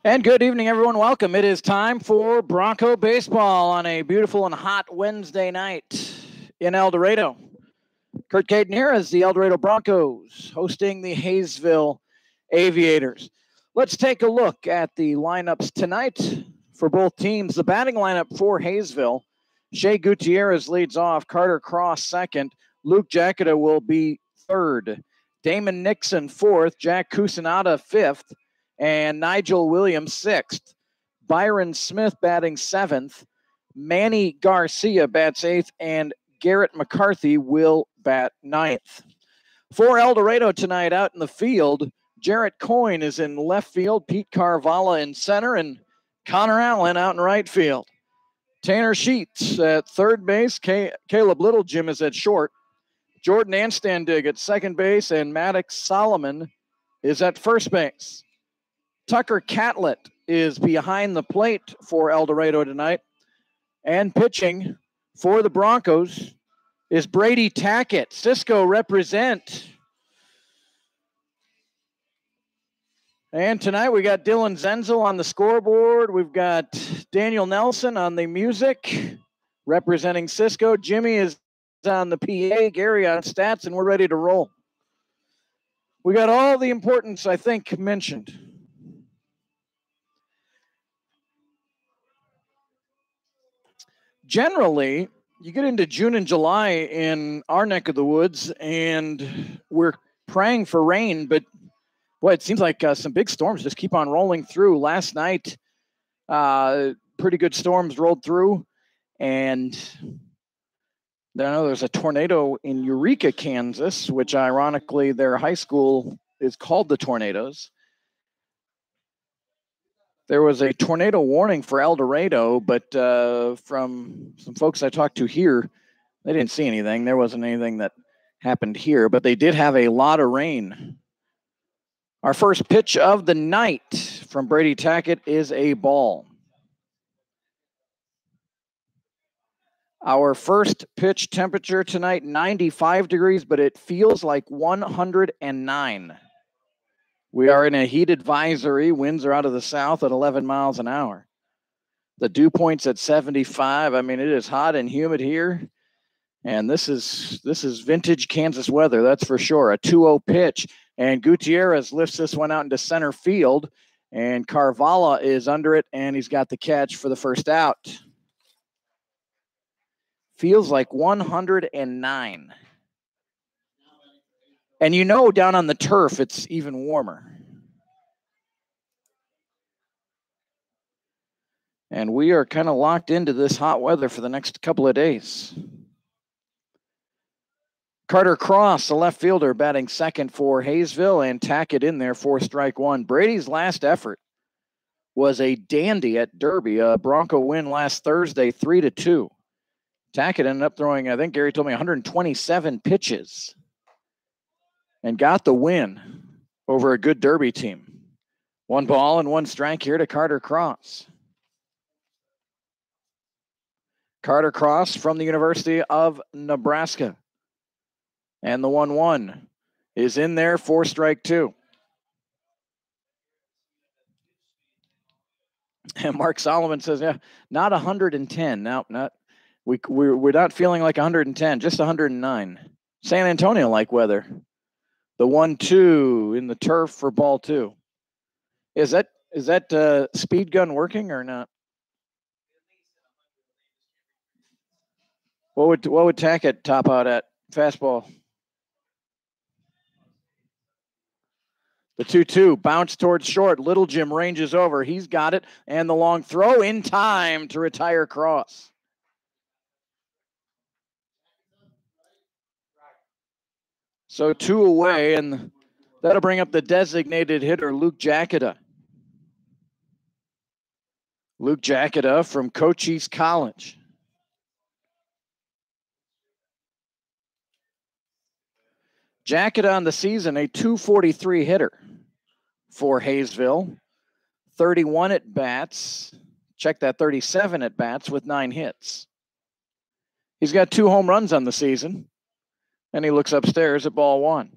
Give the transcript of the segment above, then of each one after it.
And good evening, everyone. Welcome. It is time for Bronco baseball on a beautiful and hot Wednesday night in El Dorado. Kurt Caden here as the El Dorado Broncos hosting the Haysville Aviators. Let's take a look at the lineups tonight for both teams. The batting lineup for Haysville: Shea Gutierrez leads off, Carter Cross second, Luke Jacketa will be third, Damon Nixon fourth, Jack Cusinata fifth, and Nigel Williams sixth. Byron Smith batting seventh, Manny Garcia bats eighth, and Garrett McCarthy will bat ninth. For El Dorado tonight out in the field, Jarrett Coyne is in left field, Pete Carvala in center, and Connor Allen out in right field. Tanner Sheets at third base, Caleb Littlegym is at short, Jordan Anstandig at second base, and Maddox Solomon is at first base. Tucker Catlett is behind the plate for El Dorado tonight. And pitching for the Broncos is Brady Tackett. Cisco represent. And tonight we got Dylan Zenzel on the scoreboard. We've got Daniel Nelson on the music representing Cisco. Jimmy is on the PA, Gary on stats, and we're ready to roll. We got all the importance, I think, mentioned. Generally, you get into June and July in our neck of the woods, and we're praying for rain, but boy, it seems like some big storms just keep on rolling through. Last night, pretty good storms rolled through, and I know there's a tornado in Eureka, Kansas, which ironically their high school is called the Tornadoes. There was a tornado warning for El Dorado, but from some folks I talked to here, they didn't see anything. There wasn't anything that happened here, but they did have a lot of rain. Our first pitch of the night from Brady Tackett is a ball. Our first pitch temperature tonight, 95 degrees, but it feels like 109. We are in a heat advisory. Winds are out of the south at 11 miles an hour. The dew point's at 75. I mean, it is hot and humid here. And this is vintage Kansas weather, that's for sure. A 2-0 pitch. And Gutierrez lifts this one out into center field. And Carvala is under it, and he's got the catch for the first out. Feels like 109. And you know down on the turf, it's even warmer. And we are kind of locked into this hot weather for the next couple of days. Carter Cross, the left fielder, batting second for Haysville, and Tackett in there for strike one. Brady's last effort was a dandy at Derby, a Bronco win last Thursday, 3-2. Tackett ended up throwing, I think Gary told me, 127 pitches and got the win over a good Derby team. 1 ball and 1 strike here to Carter Cross. Carter Cross from the University of Nebraska. And the 1-1 is in there for strike 2. And Mark Solomon says, yeah, not 110. No, we're not feeling like 110, just 109. San Antonio-like weather. The 1-2 in the turf for ball 2. Is that speed gun working or not? What would Tackett top out at fastball? The 2-2 bounce towards short. Littlegym ranges over. He's got it, and the long throw in time to retire Cross. So 2 away, and that'll bring up the designated hitter, Luke Jacketa. Luke Jacketa from Cochise College. Jacketa on the season, a .243 hitter for Haysville. 31 at bats. Check that, 37 at bats with 9 hits. He's got 2 home runs on the season. And he looks upstairs at ball 1.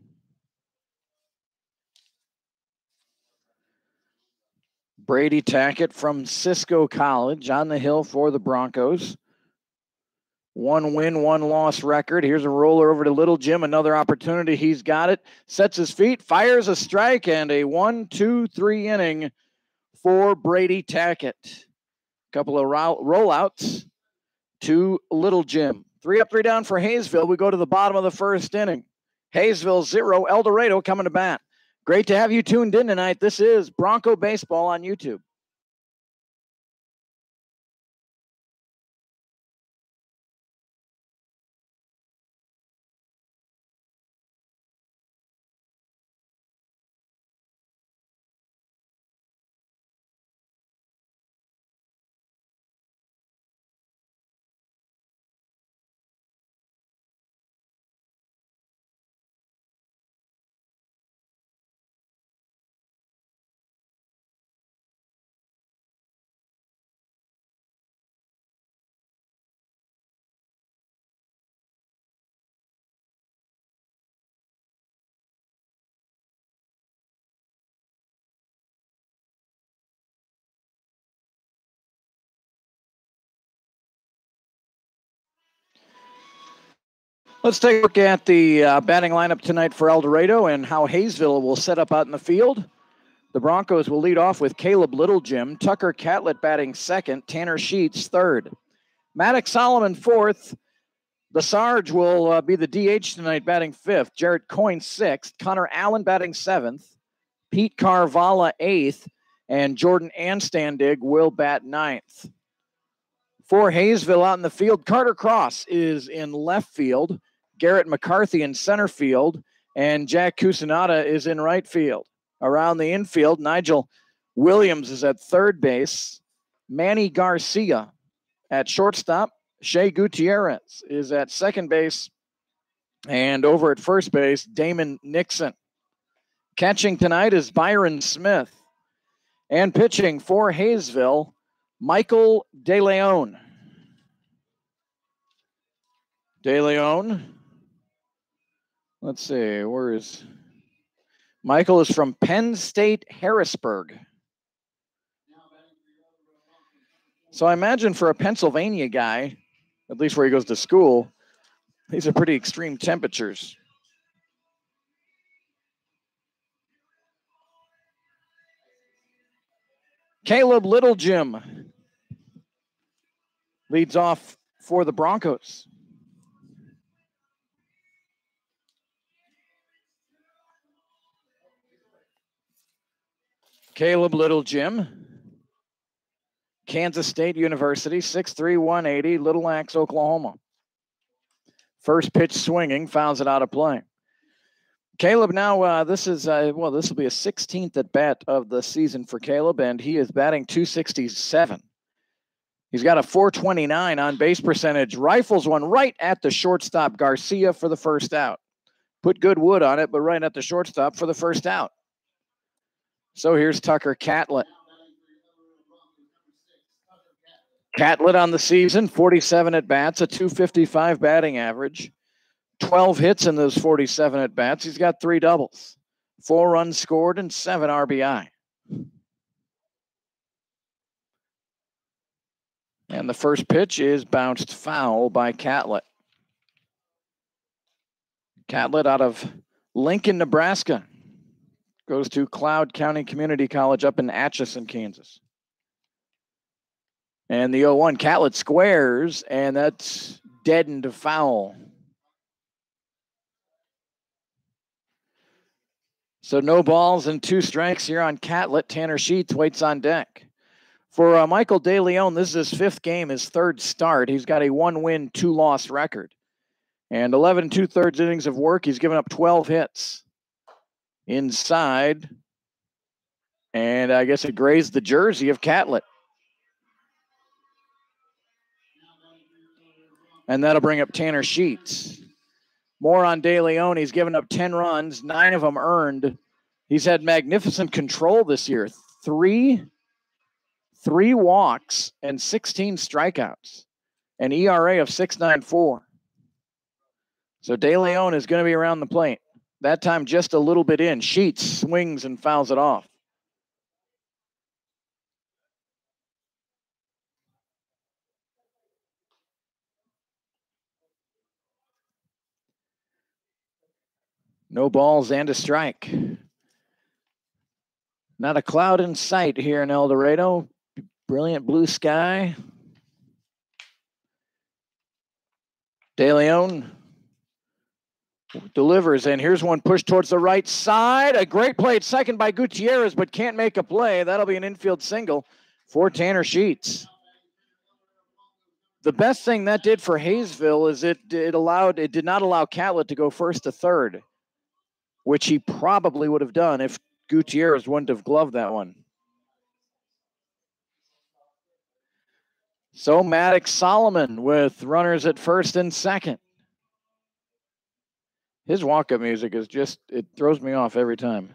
Brady Tackett from Cisco College on the hill for the Broncos. 1 win, 1 loss record. Here's a roller over to Little Jim. Another opportunity. He's got it. Sets his feet, fires a strike, and a 1-2-3 inning for Brady Tackett. Couple of rollouts to Little Jim. 3 up, 3 down for Haysville. We go to the bottom of the first inning. Haysville 0, El Dorado coming to bat. Great to have you tuned in tonight. This is Bronco Baseball on YouTube. Let's take a look at the batting lineup tonight for El Dorado and how Haysville will set up out in the field. The Broncos will lead off with Caleb Littlejim, Tucker Catlett batting second, Tanner Sheets third. Maddox Solomon fourth. The Sarge will be the DH tonight batting fifth. Jarrett Coyne sixth. Connor Allen batting seventh. Pete Carvala eighth. And Jordan Anstandig will bat ninth. For Haysville out in the field, Carter Cross is in left field. Garrett McCarthy in center field. And Jack Cusinata is in right field. Around the infield, Nigel Williams is at third base. Manny Garcia at shortstop. Shea Gutierrez is at second base. And over at first base, Damon Nixon. Catching tonight is Byron Smith. And pitching for Haysville, Michael DeLeon. DeLeon. Let's see, where is... Michael is from Penn State Harrisburg. So I imagine for a Pennsylvania guy, at least where he goes to school, these are pretty extreme temperatures. Caleb Littlejim leads off for the Broncos. Caleb Littlejim, Kansas State University, 6'3", 180, Little Axe, Oklahoma. First pitch swinging, fouls it out of play. Caleb now, this will be a 16th at bat of the season for Caleb, and he is batting .267. He's got a .429 on base percentage. Rifles one right at the shortstop, Garcia, for the first out. Put good wood on it, but right at the shortstop for the first out. So here's Tucker Catlett. Catlett on the season, 47 at-bats, a .255 batting average. 12 hits in those 47 at-bats. He's got 3 doubles, 4 runs scored, and 7 RBI. And the first pitch is bounced foul by Catlett. Catlett out of Lincoln, Nebraska. Goes to Cloud County Community College up in Atchison, Kansas. And the 0-1, Catlett squares, and that's deadened to foul. So no balls and 2 strikes here on Catlett. Tanner Sheets waits on deck. For Michael DeLeon, this is his 5th game, his 3rd start. He's got a 1-win, 2-loss record. And 11 2/3 innings of work. He's given up 12 hits. Inside. And I guess it grazed the jersey of Catlett. And that'll bring up Tanner Sheets. More on DeLeon. He's given up 10 runs, 9 of them earned. He's had magnificent control this year. 3 walks and 16 strikeouts. An ERA of 6.94. So DeLeon is going to be around the plate. That time just a little bit in. Sheets swings and fouls it off. No balls and a strike. Not a cloud in sight here in El Dorado. Brilliant blue sky. De Leon delivers, and here's one pushed towards the right side. A great play at second by Gutierrez, but can't make a play. That'll be an infield single for Tanner Sheets. The best thing that did for Haysville is it did not allow Catlett to go first to third, which he probably would have done if Gutierrez wouldn't have gloved that one. So Maddox Solomon with runners at first and second. His walk-up music is it throws me off every time.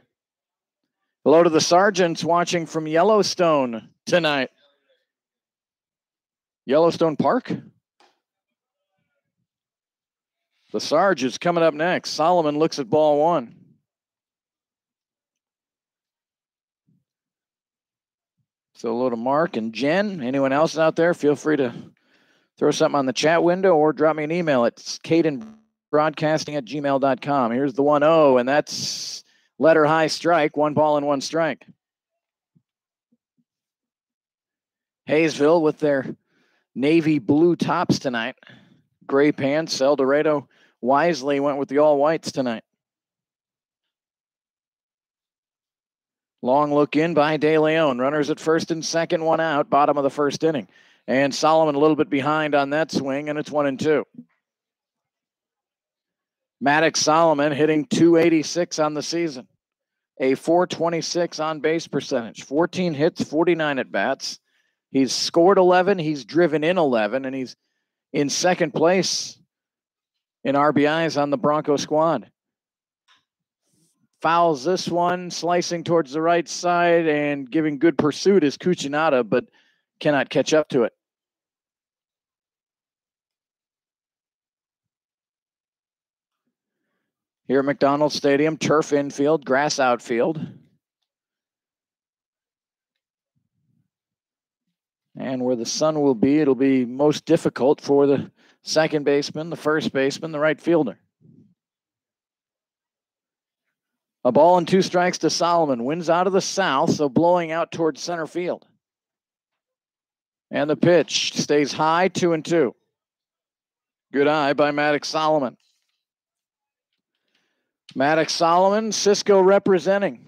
Hello to the Sargents watching from Yellowstone tonight. Yellowstone Park? The Sarge is coming up next. Solomon looks at ball one. So hello to Mark and Jen. Anyone else out there, feel free to throw something on the chat window or drop me an email at cadenbroadcasting@gmail.com. Here's the 1-0, and that's letter high strike, 1 ball and 1 strike. Haysville with their navy blue tops tonight. Gray pants. El Dorado wisely went with the all whites tonight. Long look in by De Leon. Runners at first and second, 1 out, bottom of the first inning. And Solomon a little bit behind on that swing, and it's 1-2. Maddox Solomon hitting .286 on the season. A .426 on base percentage. 14 hits, 49 at bats. He's scored 11, he's driven in 11, and he's in second place in RBIs on the Bronco squad. Fouls this one, slicing towards the right side and giving good pursuit is Cuccinata, but cannot catch up to it. Here at McDonald's Stadium, turf infield, grass outfield. And where the sun will be, it'll be most difficult for the second baseman, the first baseman, the right fielder. A ball and 2 strikes to Solomon. Winds out of the south, so blowing out towards center field. And the pitch stays high, 2-2. Good eye by Maddox Solomon. Maddox Solomon, Cisco representing.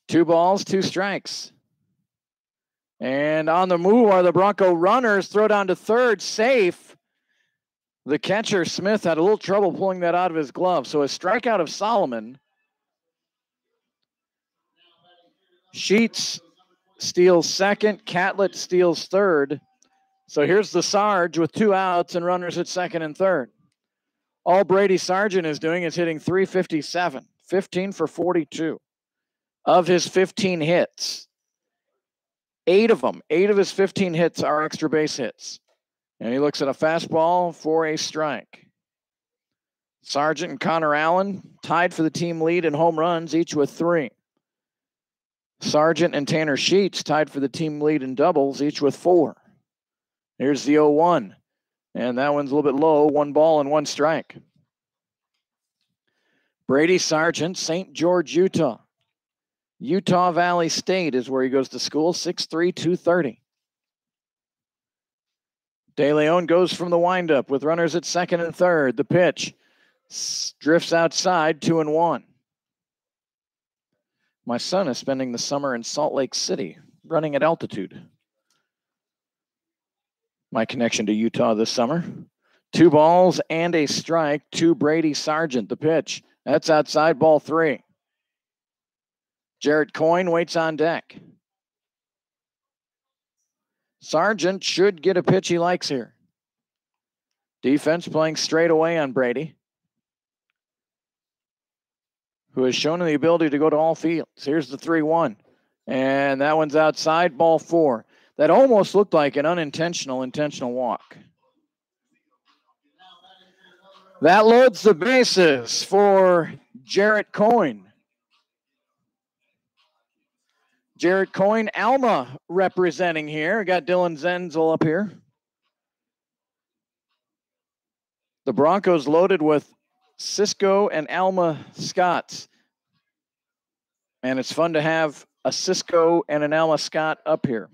Two balls, 2 strikes. And on the move are the Bronco runners. Throw down to third, safe. The catcher, Smith, had a little trouble pulling that out of his glove. So a strikeout of Solomon. Sheets steals second. Catlett steals third. So here's the Sarge with 2 outs and runners at second and third. All Brady Sargent is doing is hitting .357, 15 for 42. Of his 15 hits, 8 of his 15 hits are extra base hits. And he looks at a fastball for a strike. Sargent and Connor Allen tied for the team lead in home runs, each with 3. Sargent and Tanner Sheets tied for the team lead in doubles, each with 4. Here's the 0-1. And that one's a little bit low, 1 ball and 1 strike. Brady Sargent, St. George, Utah. Utah Valley State is where he goes to school, 6'3", 230. De Leon goes from the windup with runners at second and third. The pitch drifts outside, 2-1. My son is spending the summer in Salt Lake City, running at altitude. My connection to Utah this summer. 2 balls and a strike to Brady Sargent. The pitch, that's outside, ball 3. Jarrett Coyne waits on deck. Sargent should get a pitch he likes here. Defense playing straight away on Brady, who has shown the ability to go to all fields. Here's the 3-1. And that one's outside, ball 4. That almost looked like an intentional walk. That loads the bases for Jarrett Coyne. Jarrett Coyne, Alma representing here. Got Dylan Zenzel up here. The Broncos loaded with Cisco and Alma Scotts. And it's fun to have a Cisco and an Alma Scott up here.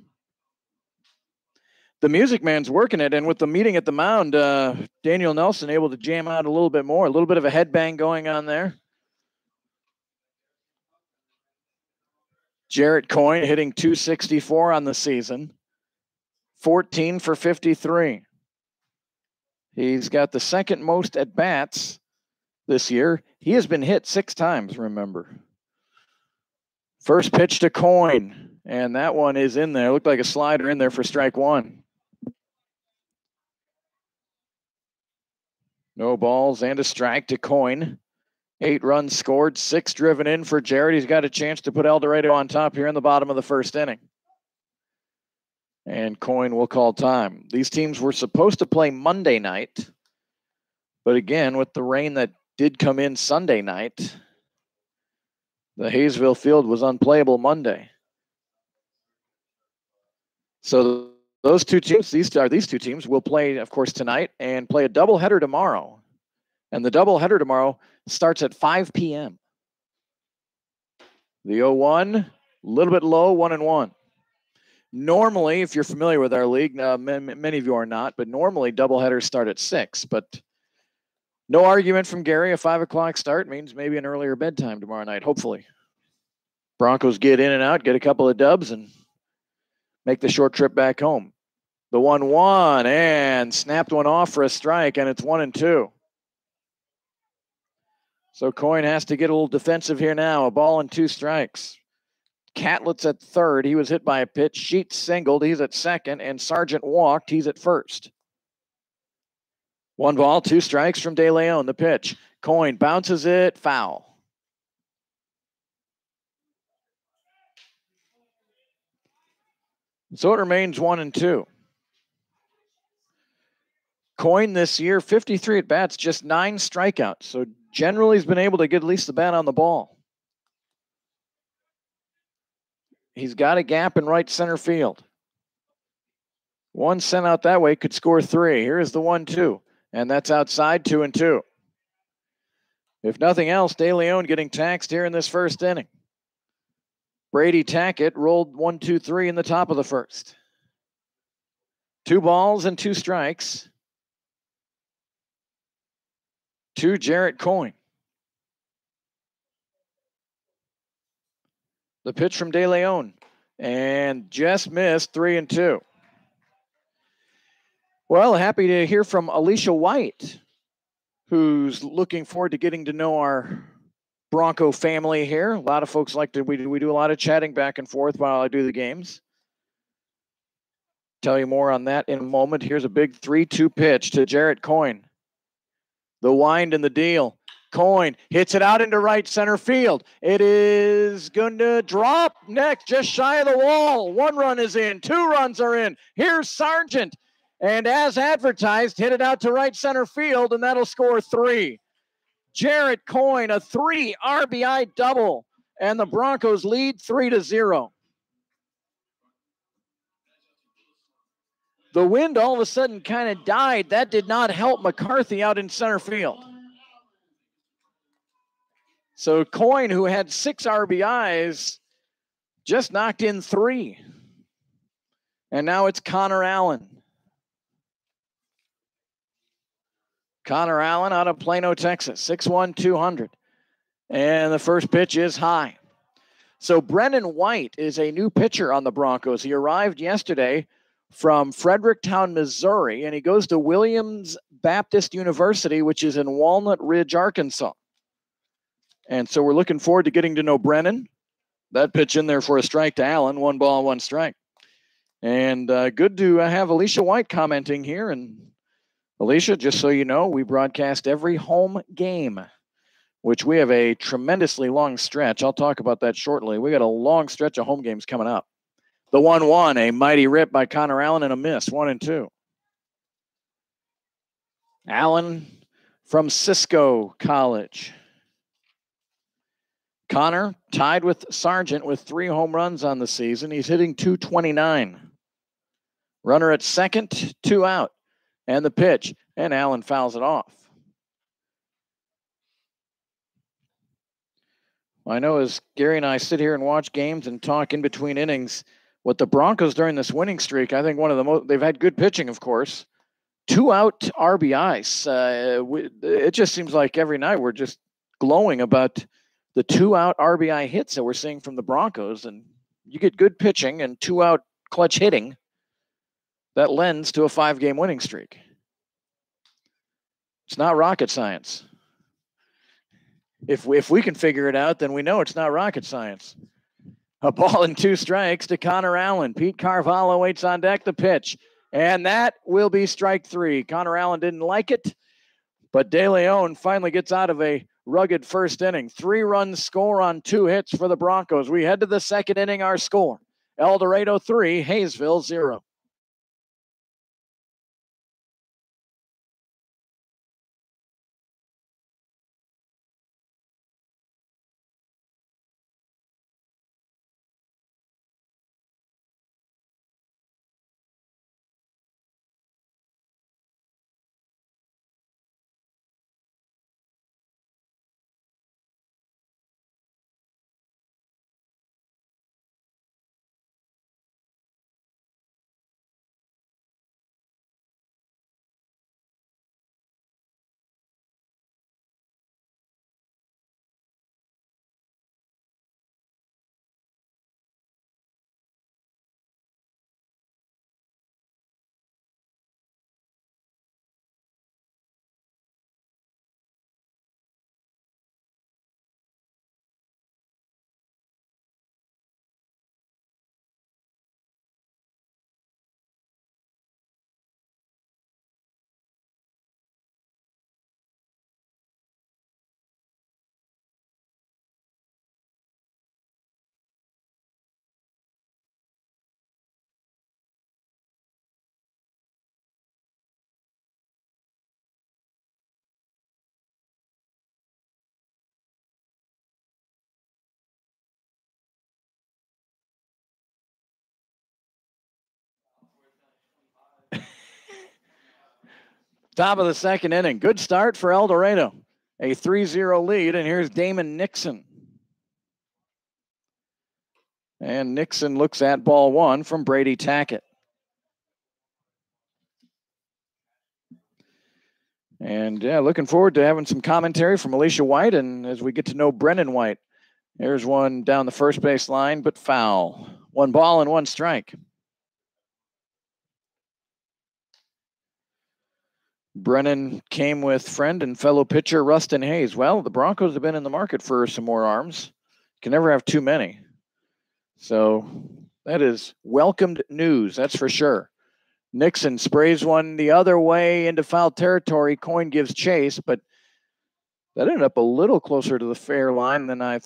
The music man's working it, and with the meeting at the mound, Daniel Nelson able to jam out a little bit more. A little bit of a headbang going on there. Jarrett Coyne hitting .264 on the season. 14 for 53. He's got the second most at-bats this year. He has been hit 6 times, remember. First pitch to Coyne, and that one is in there. Looked like a slider in there for strike 1. No balls and a strike to Coyne. 8 runs scored, 6 driven in for Jarrett. He's got a chance to put El Dorado on top here in the bottom of the first inning. And Coyne will call time. These teams were supposed to play Monday night, but again, with the rain that did come in Sunday night, the Haysville field was unplayable Monday. So those two teams, these two teams will play, of course, tonight and play a doubleheader tomorrow. And the doubleheader tomorrow starts at 5 p.m. The 0-1, a little bit low, 1-1. Normally, if you're familiar with our league, many of you are not, but normally doubleheaders start at 6. But no argument from Gary. A 5 o'clock start means maybe an earlier bedtime tomorrow night, hopefully. Broncos get in and out, get a couple of dubs, and make the short trip back home. The 1-1, and snapped one off for a strike, and it's 1-2. So Coyne has to get a little defensive here now. A ball and 2 strikes. Catlett's at third. He was hit by a pitch. Sheets singled. He's at second. And Sargent walked. He's at first. 1 ball, 2 strikes from De Leon. The pitch. Coyne bounces it. Foul. So it remains 1-2. Coyne this year, 53 at-bats, just 9 strikeouts. So generally he's been able to get at least the bat on the ball. He's got a gap in right center field. 1 sent out that way could score 3. Here's the 1-2, and that's outside, 2-2. If nothing else, De Leon getting taxed here in this first inning. Brady Tackett rolled 1-2-3 in the top of the first. 2 balls and 2 strikes to Jarrett Coyne. The pitch from De Leon, and just missed, 3-2. Well, happy to hear from Alicia White, who's looking forward to getting to know our Bronco family here. A lot of folks like to, we do a lot of chatting back and forth while I do the games. Tell you more on that in a moment. Here's a big 3-2 pitch to Jarrett Coyne. The wind and the deal. Coyne hits it out into right center field. It is going to drop next, just shy of the wall. 1 run is in. 2 runs are in. Here's Sargent. And as advertised, hit it out to right center field, and that'll score 3. Jarrett Coyne, a 3 RBI double, and the Broncos lead 3-0. The wind all of a sudden kind of died. That did not help McCarthy out in center field. So Coyne, who had 6 RBIs, just knocked in 3. And now it's Connor Allen. Connor Allen out of Plano, Texas, 6'1", 200. And the first pitch is high. So Brennan White is a new pitcher on the Broncos. He arrived yesterday from Fredericktown, Missouri, and he goes to Williams Baptist University, which is in Walnut Ridge, Arkansas. And so we're looking forward to getting to know Brennan. That pitch in there for a strike to Allen, 1 ball, 1 strike. And good to have Alicia White commenting here. And Alicia, just so you know, we broadcast every home game, which we have a tremendously long stretch. I'll talk about that shortly. We got a long stretch of home games coming up. The 1-1, a mighty rip by Connor Allen and a miss, 1-2. Allen from Cisco College. Connor tied with Sargent with 3 home runs on the season. He's hitting .229. Runner at second, 2 out. And the pitch, and Allen fouls it off. I know as Gary and I sit here and watch games and talk in between innings, what the Broncos during this winning streak, I think one of the most, they've had good pitching, of course. 2 out RBIs. It just seems like every night we're just glowing about the 2 out RBI hits that we're seeing from the Broncos. And you get good pitching and 2 out clutch hitting, that lends to a 5-game winning streak. It's not rocket science. If we can figure it out, then we know it's not rocket science. A ball and 2 strikes to Connor Allen. Pete Carvalho waits on deck, the pitch. And that will be strike 3. Connor Allen didn't like it, but De Leon finally gets out of a rugged first inning. 3 runs score on 2 hits for the Broncos. We head to the second inning, our score. El Dorado 3, Haysville 0. Top of the second inning. Good start for El Dorado. A 3-0 lead, and here's Damon Nixon. And Nixon looks at ball 1 from Brady Tackett. And yeah, looking forward to having some commentary from Alicia White, and as we get to know Brennan White. There's one down the first base line, but foul. 1 ball and 1 strike. Brennan came with friend and fellow pitcher Rustin Hayes. Well, the Broncos have been in the market for some more arms. Can never have too many. So that is welcomed news, that's for sure. Nixon sprays one the other way into foul territory. Coyne gives chase, but that ended up a little closer to the fair line than I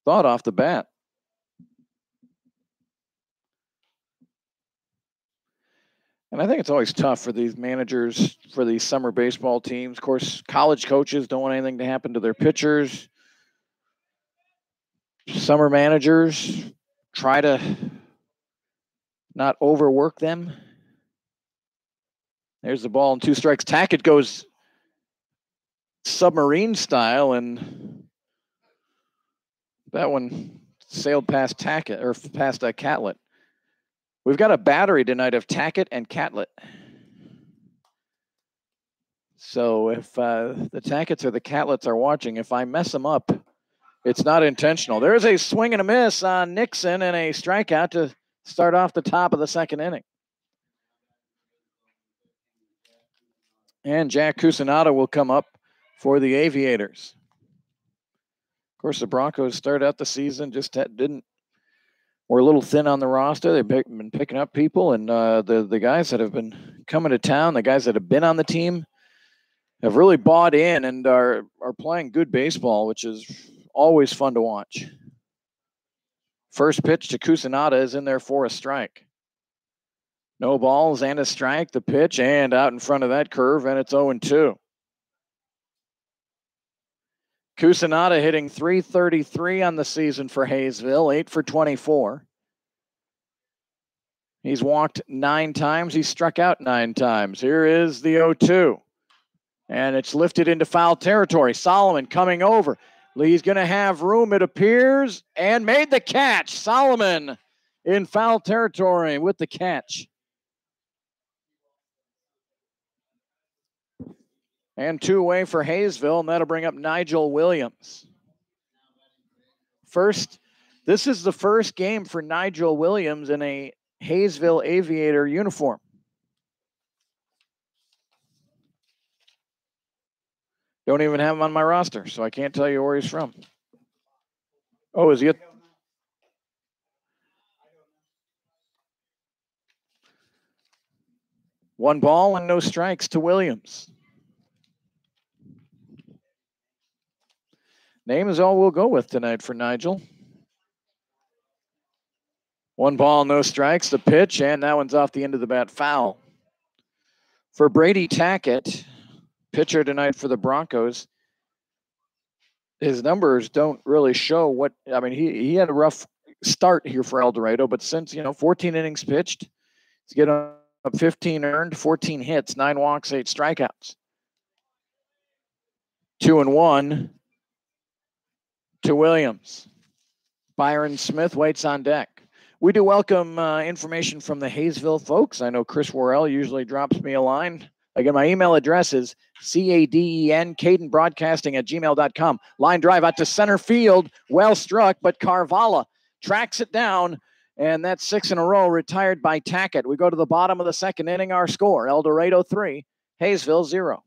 thought off the bat. And I think it's always tough for these managers, for these summer baseball teams. Of course, college coaches don't want anything to happen to their pitchers. Summer managers try to not overwork them. There's the ball and 2 strikes. Tackett goes submarine style, and that one sailed past Tackett, or past Catlett. We've got a battery tonight of Tackett and Catlett. So if the Tacketts or the Catletts are watching, if I mess them up, it's not intentional. There's a swing and a miss on Nixon and a strikeout to start off the top of the second inning. And Jack Cusinata will come up for the Aviators. Of course, the Broncos started out the season, just were a little thin on the roster. They've been picking up people, and the guys that have been coming to town, the guys that have been on the team, have really bought in and are playing good baseball, which is always fun to watch. First pitch to Cusinata is in there for a strike. No balls and a strike. The pitch and out in front of that curve, and it's 0-2. Cusinata hitting .333 on the season for Haysville, 8 for 24. He's walked 9 times. He struck out 9 times. Here is the 0-2. And it's lifted into foul territory. Solomon coming over. Lee's going to have room, it appears, and made the catch. Solomon in foul territory with the catch. And 2 away for Haysville, and that'll bring up Nigel Williams. This is the first game for Nigel Williams in a Haysville Aviator uniform. Don't even have him on my roster, so I can't tell you where he's from. Oh, is he? One ball and no strikes to Williams. Name is all we'll go with tonight for Nigel. 1 ball, no strikes, the pitch, and that one's off the end of the bat, foul. For Brady Tackett, pitcher tonight for the Broncos, his numbers don't really show what, I mean, he had a rough start here for El Dorado, but since, 14 innings pitched, he's getting up 15 earned, 14 hits, 9 walks, 8 strikeouts. 2-1 to Williams. Byron Smith waits on deck. We do welcome information from the Haysville folks. I know Chris Worrell usually drops me a line. Again, my email address is cadenbroadcasting@gmail.com. Line drive out to center field. Well struck, but Carvalho tracks it down, and that's 6 in a row retired by Tackett. We go to the bottom of the second inning. Our score, El Dorado 3, Haysville 0.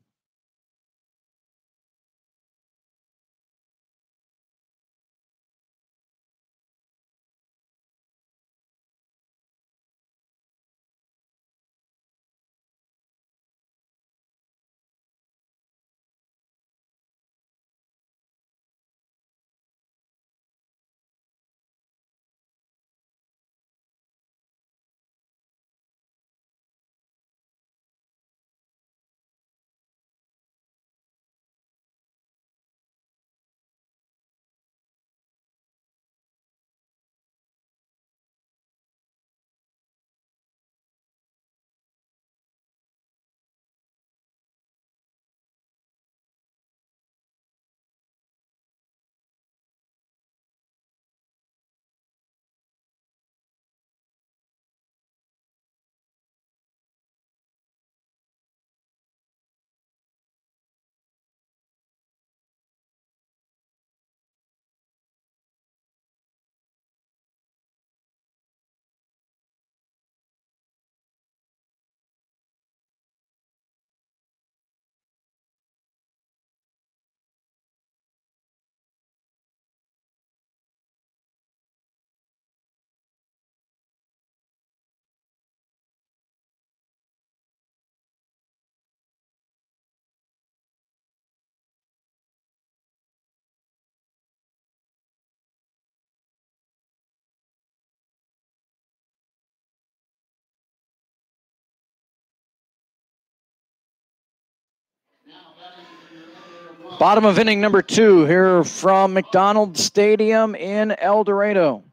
Bottom of inning number 2 here from McDonald Stadium in El Dorado.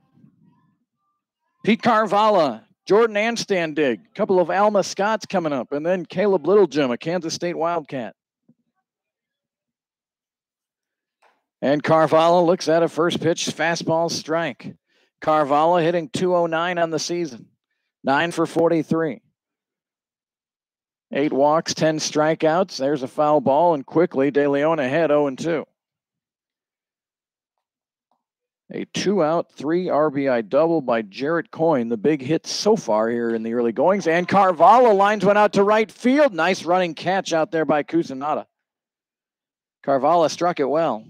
Pete Carvalho, Jordan Anstandig, a couple of Alma Scotts coming up, and then Caleb Littlejim, a Kansas State Wildcat. And Carvalho looks at a first pitch fastball strike. Carvalho hitting .209 on the season, 9 for 43. 8 walks, 10 strikeouts. There's a foul ball, and quickly De Leon ahead 0-2. A 2-out, 3 RBI double by Jarrett Coyne, the big hit so far here in the early goings. And Carvalho lines one out to right field. Nice running catch out there by Cusinata. Carvalho struck it well.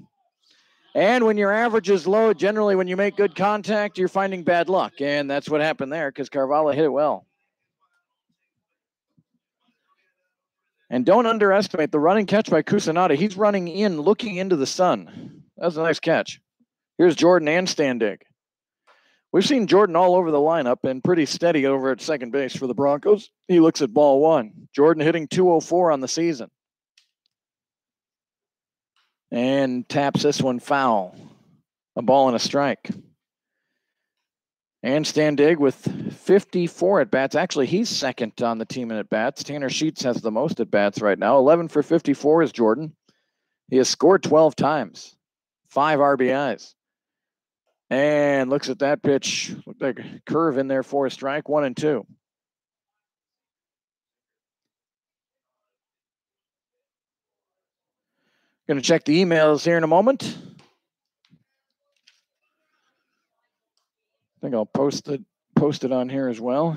And when your average is low, generally when you make good contact, you're finding bad luck. And that's what happened there because Carvalho hit it well. And don't underestimate the running catch by Cusinata. He's running in, looking into the sun. That was a nice catch. Here's Jordan Anstandig. We've seen Jordan all over the lineup and pretty steady over at second base for the Broncos. He looks at ball 1. Jordan hitting .204 on the season. And taps this one foul. A ball and a strike. Anstandig with 54 at-bats. Actually, he's second on the team in at-bats. Tanner Sheets has the most at-bats right now. 11 for 54 is Jordan. He has scored 12 times. 5 RBIs. And looks at that pitch. Looked like a curve in there for a strike. 1-2. Going to check the emails here in a moment. I think I'll post it on here as well.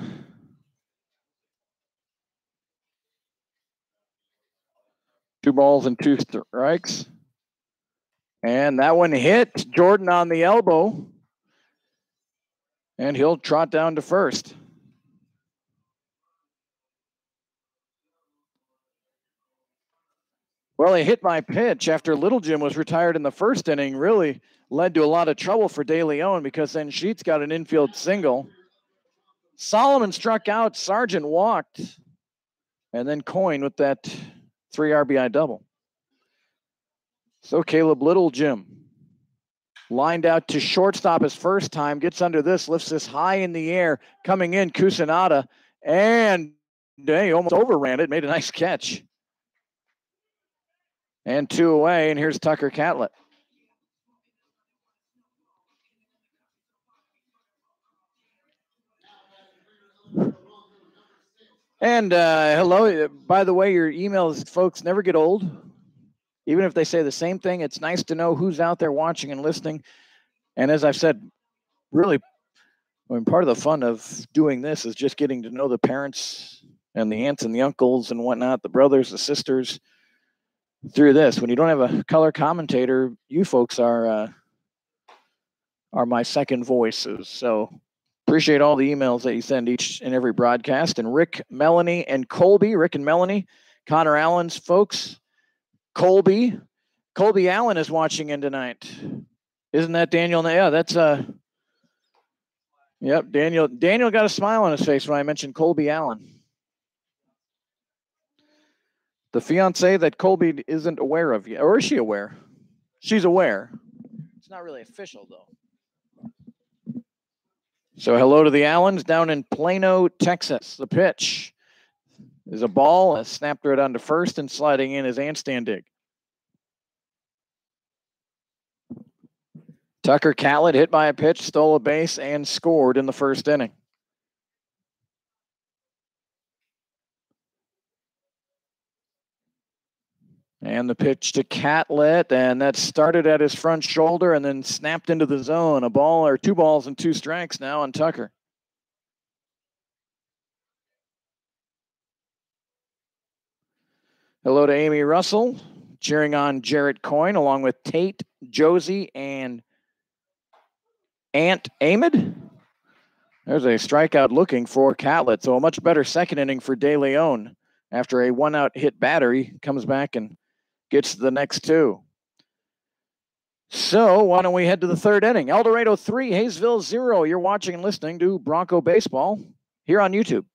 Two balls and 2 strikes. And that one hit Jordan on the elbow. And he'll trot down to first. Well, he hit my pitch after Little Jim was retired in the first inning. Really led to a lot of trouble for De Leon because then Sheets got an infield single. Solomon struck out. Sargent walked. And then Coyne with that 3 RBI double. So Caleb Little Jim lined out to shortstop his first time, gets under this, lifts this high in the air, coming in Kusanada, and he almost overran it, made a nice catch. And 2 away, and here's Tucker Catlett. And hello, by the way, your emails, folks, never get old. Even if they say the same thing, it's nice to know who's out there watching and listening. And as I've said, really, part of the fun of doing this is just getting to know the parents and the aunts and the uncles and whatnot, the brothers, the sisters, through this. When you don't have a color commentator, you folks are my second voices. So appreciate all the emails that you send each and every broadcast. And Rick, Melanie, and Colby, Rick and Melanie, Connor Allen's folks, Colby Allen is watching in tonight. Isn't that Daniel? Yeah, that's yep, Daniel got a smile on his face when I mentioned Colby Allen. The fiance that Colby isn't aware of yet. Or is she aware? She's aware. It's not really official, though. So hello to the Allens down in Plano, Texas. The pitch is a ball, a snapped right onto first, and sliding in is Anstand dig. Tucker Catlett hit by a pitch, stole a base, and scored in the first inning. And the pitch to Catlett, and that started at his front shoulder and then snapped into the zone. A ball or 2 balls and 2 strikes now on Tucker. Hello to Amy Russell, cheering on Jarrett Coyne, along with Tate, Josie, and Aunt Ahmed. There's a strikeout looking for Catlett, so a much better second inning for De Leon. After a 1-out hit batter, he comes back and gets the next 2. So why don't we head to the third inning? El Dorado 3, Haysville 0. You're watching and listening to Bronco Baseball here on YouTube.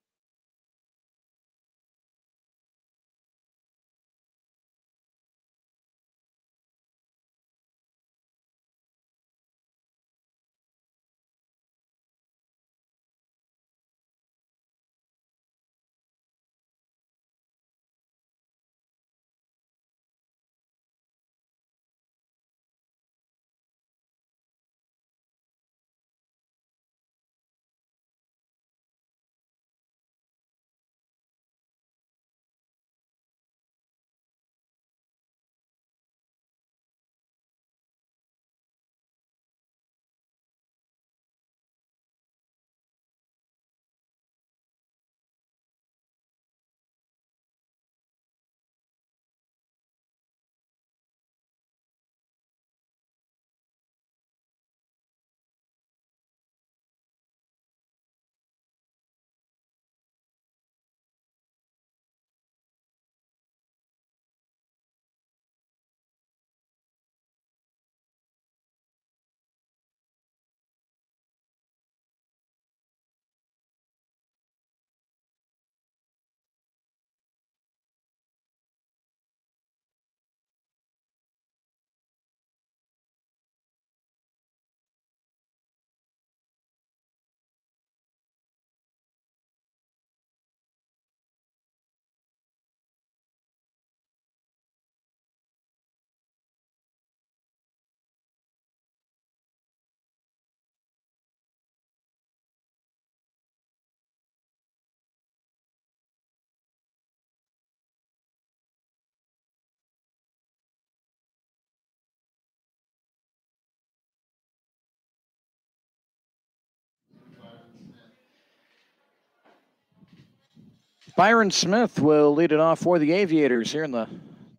Byron Smith will lead it off for the Aviators here in the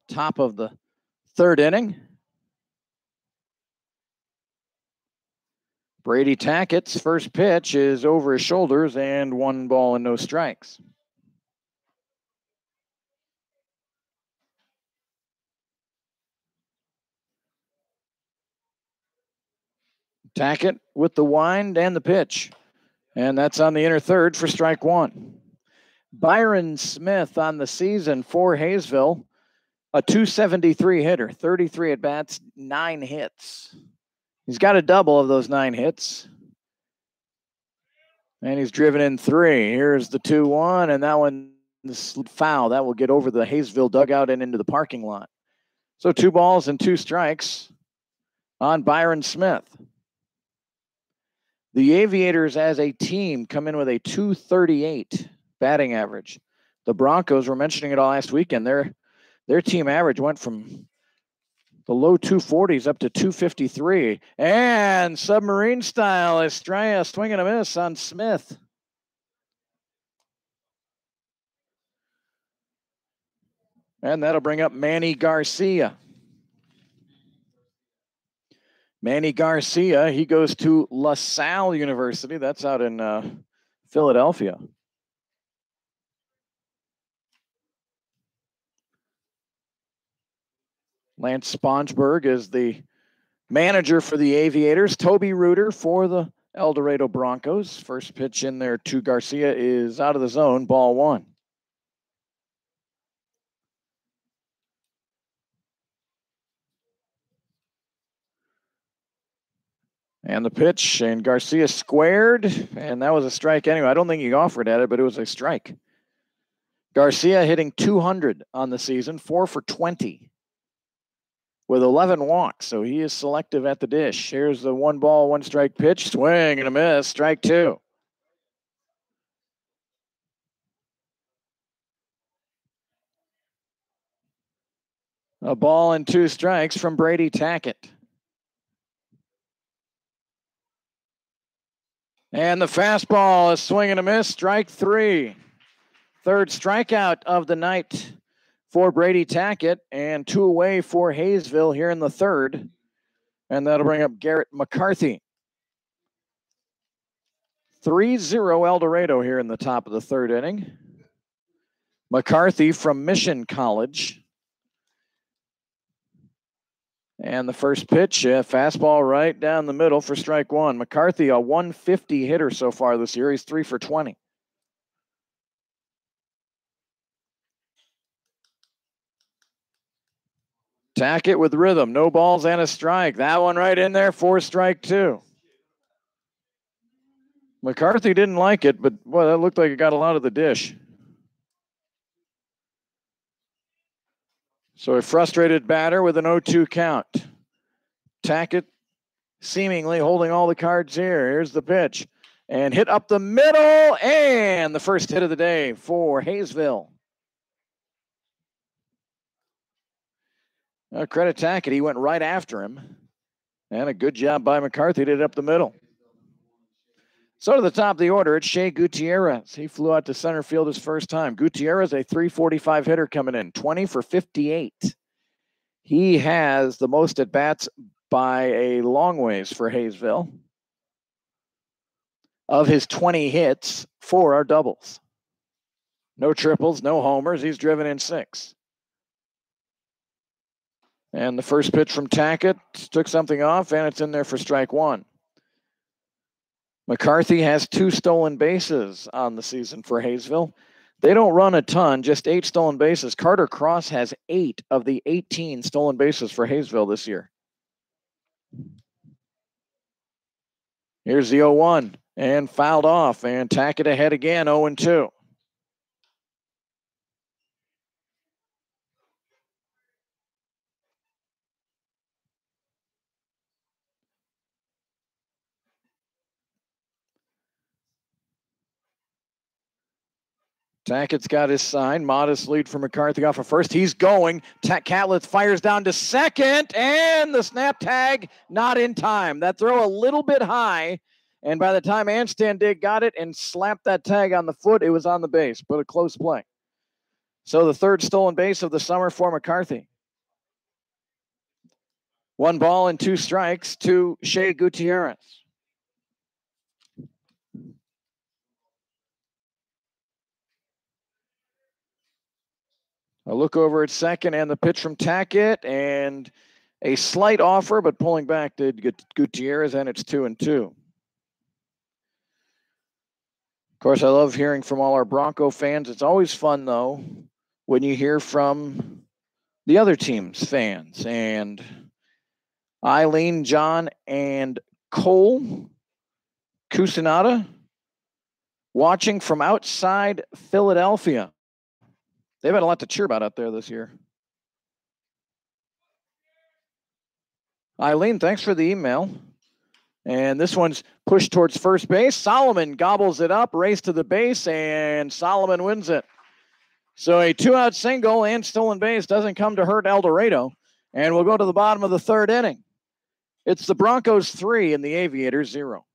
top of the third inning. Brady Tackett's first pitch is over his shoulders and 1 ball and no strikes. Tackett with the wind and the pitch. And that's on the inner third for strike 1. Byron Smith on the season for Haysville, a .273 hitter, 33 at-bats, 9 hits. He's got a double of those 9 hits. And he's driven in 3. Here's the 2-1, and that one is foul. That will get over the Haysville dugout and into the parking lot. So 2 balls and 2 strikes on Byron Smith. The Aviators as a team come in with a .238 batting average. The Broncos, were mentioning it all last weekend, their team average went from the low 240s up to .253. And submarine style, Estrella swing and a miss on Smith. And that'll bring up Manny Garcia. Manny Garcia, he goes to LaSalle University. That's out in Philadelphia. Lance Sponsberg is the manager for the Aviators. Toby Reuter for the El Dorado Broncos. First pitch in there to Garcia is out of the zone, ball 1. And the pitch, and Garcia squared, and that was a strike anyway. I don't think he offered at it, but it was a strike. Garcia hitting .200 on the season, 4 for 20 with 11 walks, so he is selective at the dish. Here's the 1 ball, 1 strike pitch, swing and a miss, strike 2. A ball and 2 strikes from Brady Tackett. And the fastball is swing and a miss, strike 3. Third strikeout of the night for Brady Tackett, and 2 away for Haysville here in the third. And that'll bring up Garrett McCarthy. 3-0 El Dorado here in the top of the third inning. McCarthy from Mission College. And the first pitch, fastball right down the middle for strike 1. McCarthy, a 150 hitter so far this year. He's 3 for 20. Tackett with rhythm. No balls and a strike. That one right in there for strike 2. McCarthy didn't like it, but boy, that looked like it got a lot of the dish. So a frustrated batter with an 0-2 count. Tackett seemingly holding all the cards here. Here's the pitch. And hit up the middle. And the first hit of the day for Haysville. Credit Tackett. He went right after him. And a good job by McCarthy to hit up the middle. So to the top of the order, it's Shea Gutierrez. He flew out to center field his first time. Gutierrez, a .345 hitter coming in, 20 for 58. He has the most at-bats by a long ways for Haysville. Of his 20 hits, 4 are doubles. No triples, no homers. He's driven in 6. And the first pitch from Tackett took something off, and it's in there for strike 1. McCarthy has 2 stolen bases on the season for Haysville. They don't run a ton, just 8 stolen bases. Carter Cross has 8 of the 18 stolen bases for Haysville this year. Here's the 0-1 and fouled off, and Tackett ahead again, 0-2. Tackett's got his sign. Modest lead for McCarthy off of first. He's going. Catlett fires down to second, and the snap tag not in time. That throw a little bit high, And by the time Anstandig got it and slapped that tag on the foot, it was on the base, but a close play. So the third stolen base of the summer for McCarthy. 1 ball and 2 strikes to Shea Gutierrez. A look over at second and the pitch from Tackett, and a slight offer, but pulling back to Gutierrez, and it's 2-2. Of course, I love hearing from all our Bronco fans. It's always fun, though, when you hear from the other team's fans. And Eileen, John, and Cole Cusinata watching from outside Philadelphia. They've had a lot to cheer about out there this year. Eileen, thanks for the email. And this one's pushed towards first base. Solomon gobbles it up, race to the base, and Solomon wins it. So a 2-out single and stolen base doesn't come to hurt El Dorado. And we'll go to the bottom of the third inning. It's the Broncos 3 and the Aviators 0.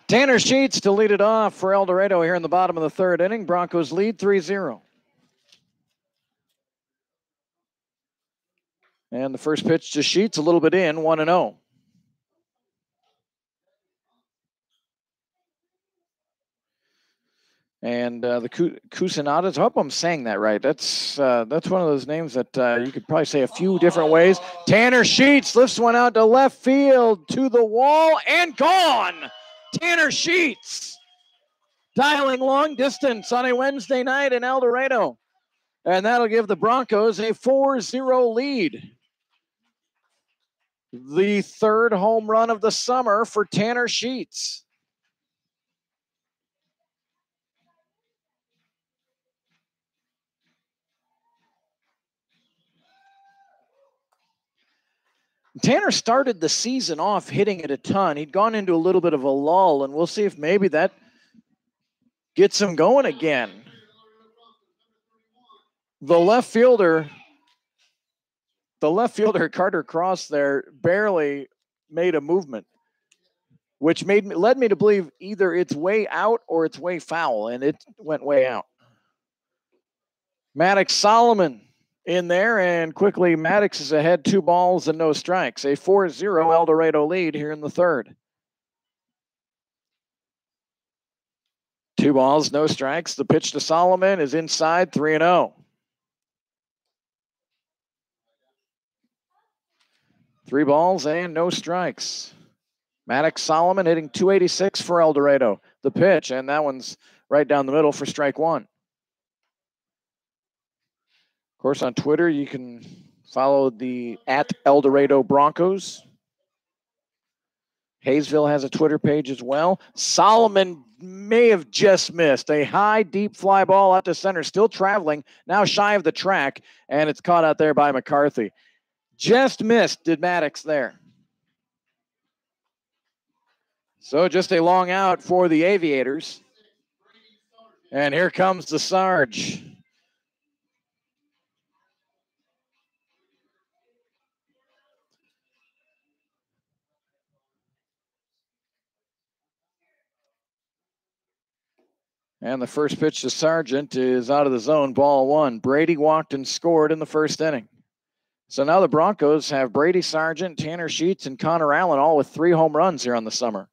Tanner Sheets to lead it off for El Dorado here in the bottom of the third inning. Broncos lead 3-0. And the first pitch to Sheets, a little bit in, 1-0. And the Cusinatas, I hope I'm saying that right. That's one of those names that you could probably say a few different ways. Tanner Sheets lifts one out to left field, to the wall, and gone. Tanner Sheets dialing long distance on a Wednesday night in El Dorado. And that'll give the Broncos a 4-0 lead. The third home run of the summer for Tanner Sheets. Tanner started the season off hitting it a ton. He'd gone into a little bit of a lull, and we'll see if maybe that gets him going again. The left fielder, Carter Cross there, barely made a movement, which led me to believe either it's way out or it's way foul, and it went way out. Maddox Solomon in there, and quickly Maddox is ahead, 2 balls and no strikes. A 4-0 El Dorado lead here in the third. 2 balls, no strikes. The pitch to Solomon is inside, 3-0. 3 balls and no strikes. Maddox Solomon hitting .286 for El Dorado. The pitch, and that one's right down the middle for strike 1. Of course, on Twitter, you can follow the @El Dorado Broncos. Haysville has a Twitter page as well. Solomon may have just missed a high, deep fly ball out to center, still traveling, now shy of the track, and it's caught out there by McCarthy. Just missed, did Maddox there. So just a long out for the Aviators. And here comes the Sarge. And the first pitch to Sargent is out of the zone, ball one. Brady walked and scored in the first inning. So now the Broncos have Brady Sargent, Tanner Sheets, and Connor Allen all with 3 home runs here on the summer.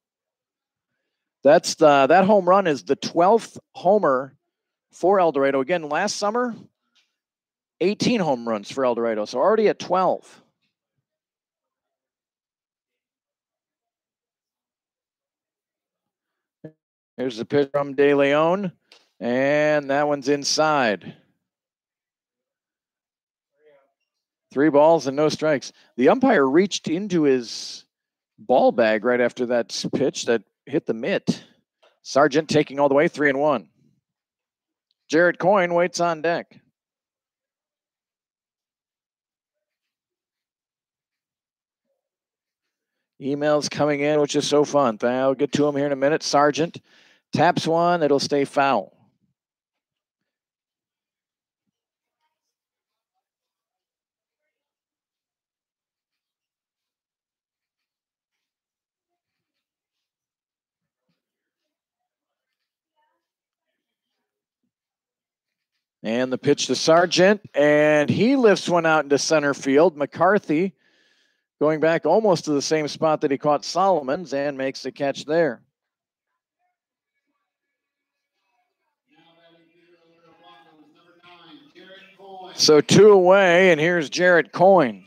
That home run is the 12th homer for El Dorado. Again, last summer, 18 home runs for El Dorado, so already at 12. Here's the pitch from De Leon, and that one's inside. 3 balls and no strikes. The umpire reached into his ball bag right after that pitch that hit the mitt. Sargent taking all the way, 3-1. Jarrett Coyne waits on deck. Emails coming in, which is so fun. I'll get to them here in a minute. Sargent taps one. It'll stay foul. And the pitch to Sargent, and he lifts one out into center field. McCarthy going back almost to the same spot that he caught Solomon's and makes the catch there. So 2 away, and here's Jarrett Coyne.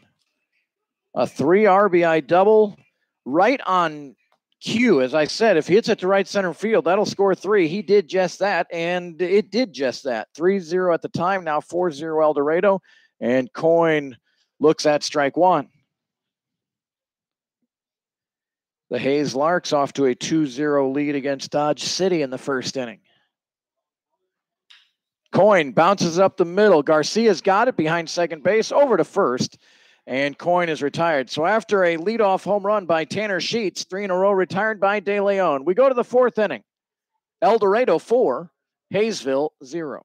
A 3 RBI double right on cue. As I said, if he hits it to right center field, that'll score 3. He did just that, and it did just that. 3-0 at the time, now 4-0 El Dorado, and Coyne looks at strike 1. The Hayes Larks off to a 2-0 lead against Dodge City in the first inning. Coyne bounces up the middle. Garcia's got it behind second base, over to first, and Coyne is retired. So after a leadoff home run by Tanner Sheets, 3 in a row retired by De Leon. We go to the 4th inning. El Dorado 4, Haysville 0.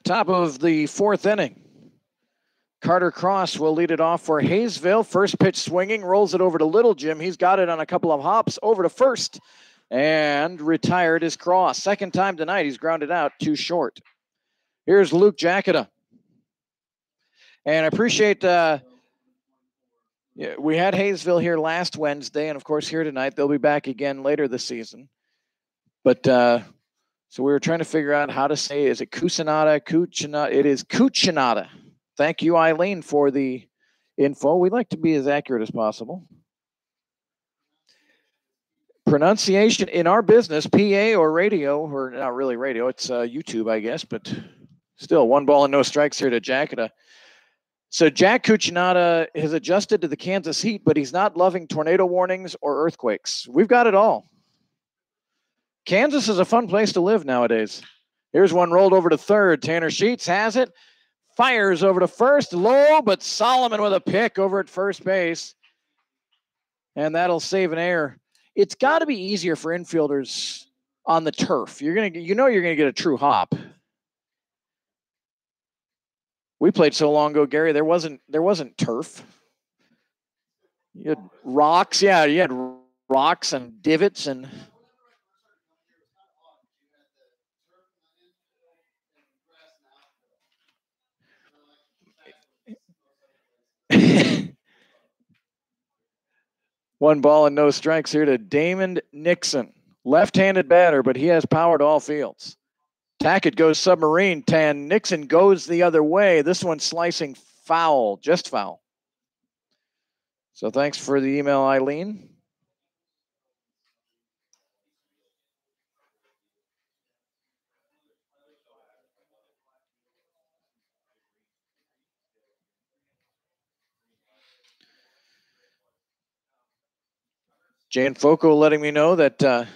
Top of the 4th inning. Carter Cross will lead it off for Haysville. First pitch swinging, rolls it over to Little Jim. He's got it on a couple of hops over to first and retired his Cross. Second time tonight, he's grounded out, too short. Here's Luke Jacketta. And I appreciate, we had Haysville here last Wednesday, and of course here tonight. They'll be back again later this season. But So we were trying to figure out how to say, is it Cucinata, Cucinata? It is Cucinata. Thank you, Eileen, for the info. We like to be as accurate as possible. Pronunciation in our business, PA or radio, or not really radio, it's YouTube, I guess, but still 1 ball and no strikes here to Jacketa. So Jack Cucinata has adjusted to the Kansas heat, but he's not loving tornado warnings or earthquakes. We've got it all. Kansas is a fun place to live nowadays. Here's one rolled over to third. Tanner Sheets has it. Fires over to first. Low, but Solomon with a pick over at first base. And that'll save an error. It's got to be easier for infielders on the turf. You're gonna get a true hop. We played so long ago, Gary. There wasn't turf. You had rocks. Yeah, you had rocks and divots and. One ball and no strikes here to Damon Nixon. Left-handed batter, but he has power to all fields. Tackett goes submarine. Nixon goes the other way. This one's slicing foul, just foul. So thanks for the email, Eileen. Jan Foco letting me know that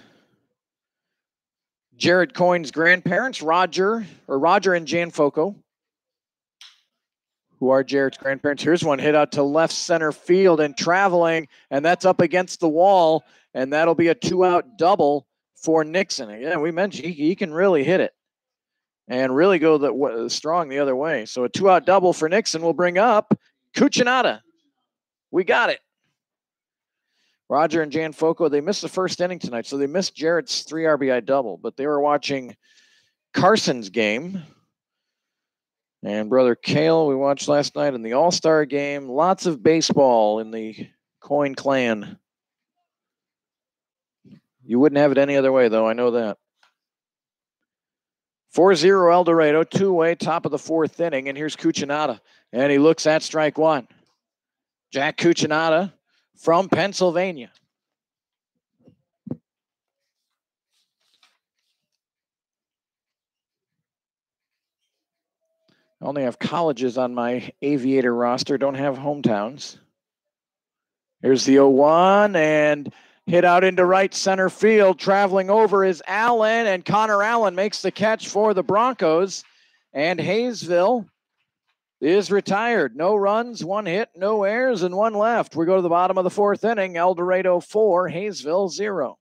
Jared Coyne's grandparents, Roger and Jan Foco, who are Jared's grandparents. Here's one hit out to left center field and traveling, and that's up against the wall, and that'll be a 2-out double for Nixon. Again, we mentioned he can really hit it and really go strong the other way. So a 2-out double for Nixon will bring up Cucinata. We got it. Roger and Jan Foco, they missed the first inning tonight, so they missed Jarrett's 3 RBI double, but they were watching Carson's game. And Brother Kale, we watched last night in the All-Star game. Lots of baseball in the Coyne clan. You wouldn't have it any other way, though. I know that. 4-0 El Dorado, 2-way, top of the 4th inning. And here's Cucinata. And he looks at strike one. Jack Cucinata from Pennsylvania. I only have colleges on my Aviator roster, don't have hometowns. Here's the 0-1 and hit out into right center field. Traveling over is Allen, and Connor Allen makes the catch for the Broncos. And Haysville is retired. No runs, 1 hit, no errors, and 1 left. We go to the bottom of the 4th inning. El Dorado 4, Haysville 0.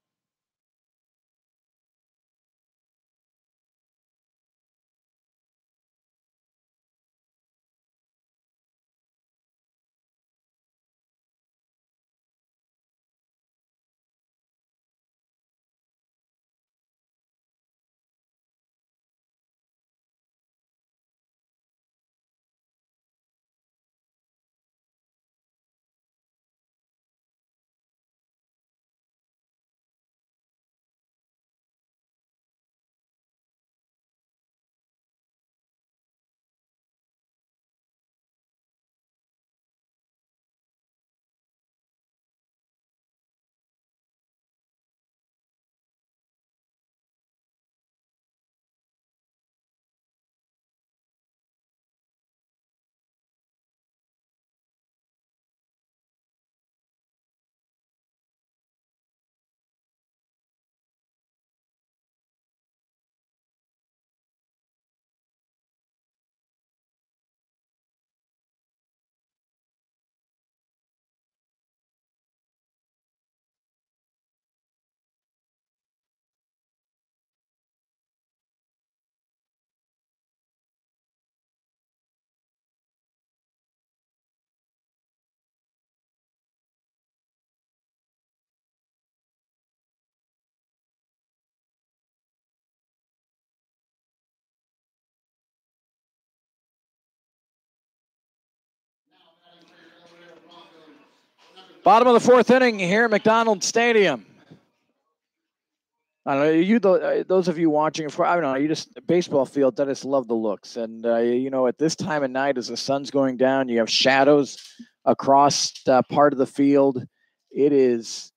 Bottom of the 4th inning here at McDonald Stadium. I don't know, those of you watching, I don't know, you just, baseball field, I just love the looks. And, at this time of night, as the sun's going down, you have shadows across part of the field. It's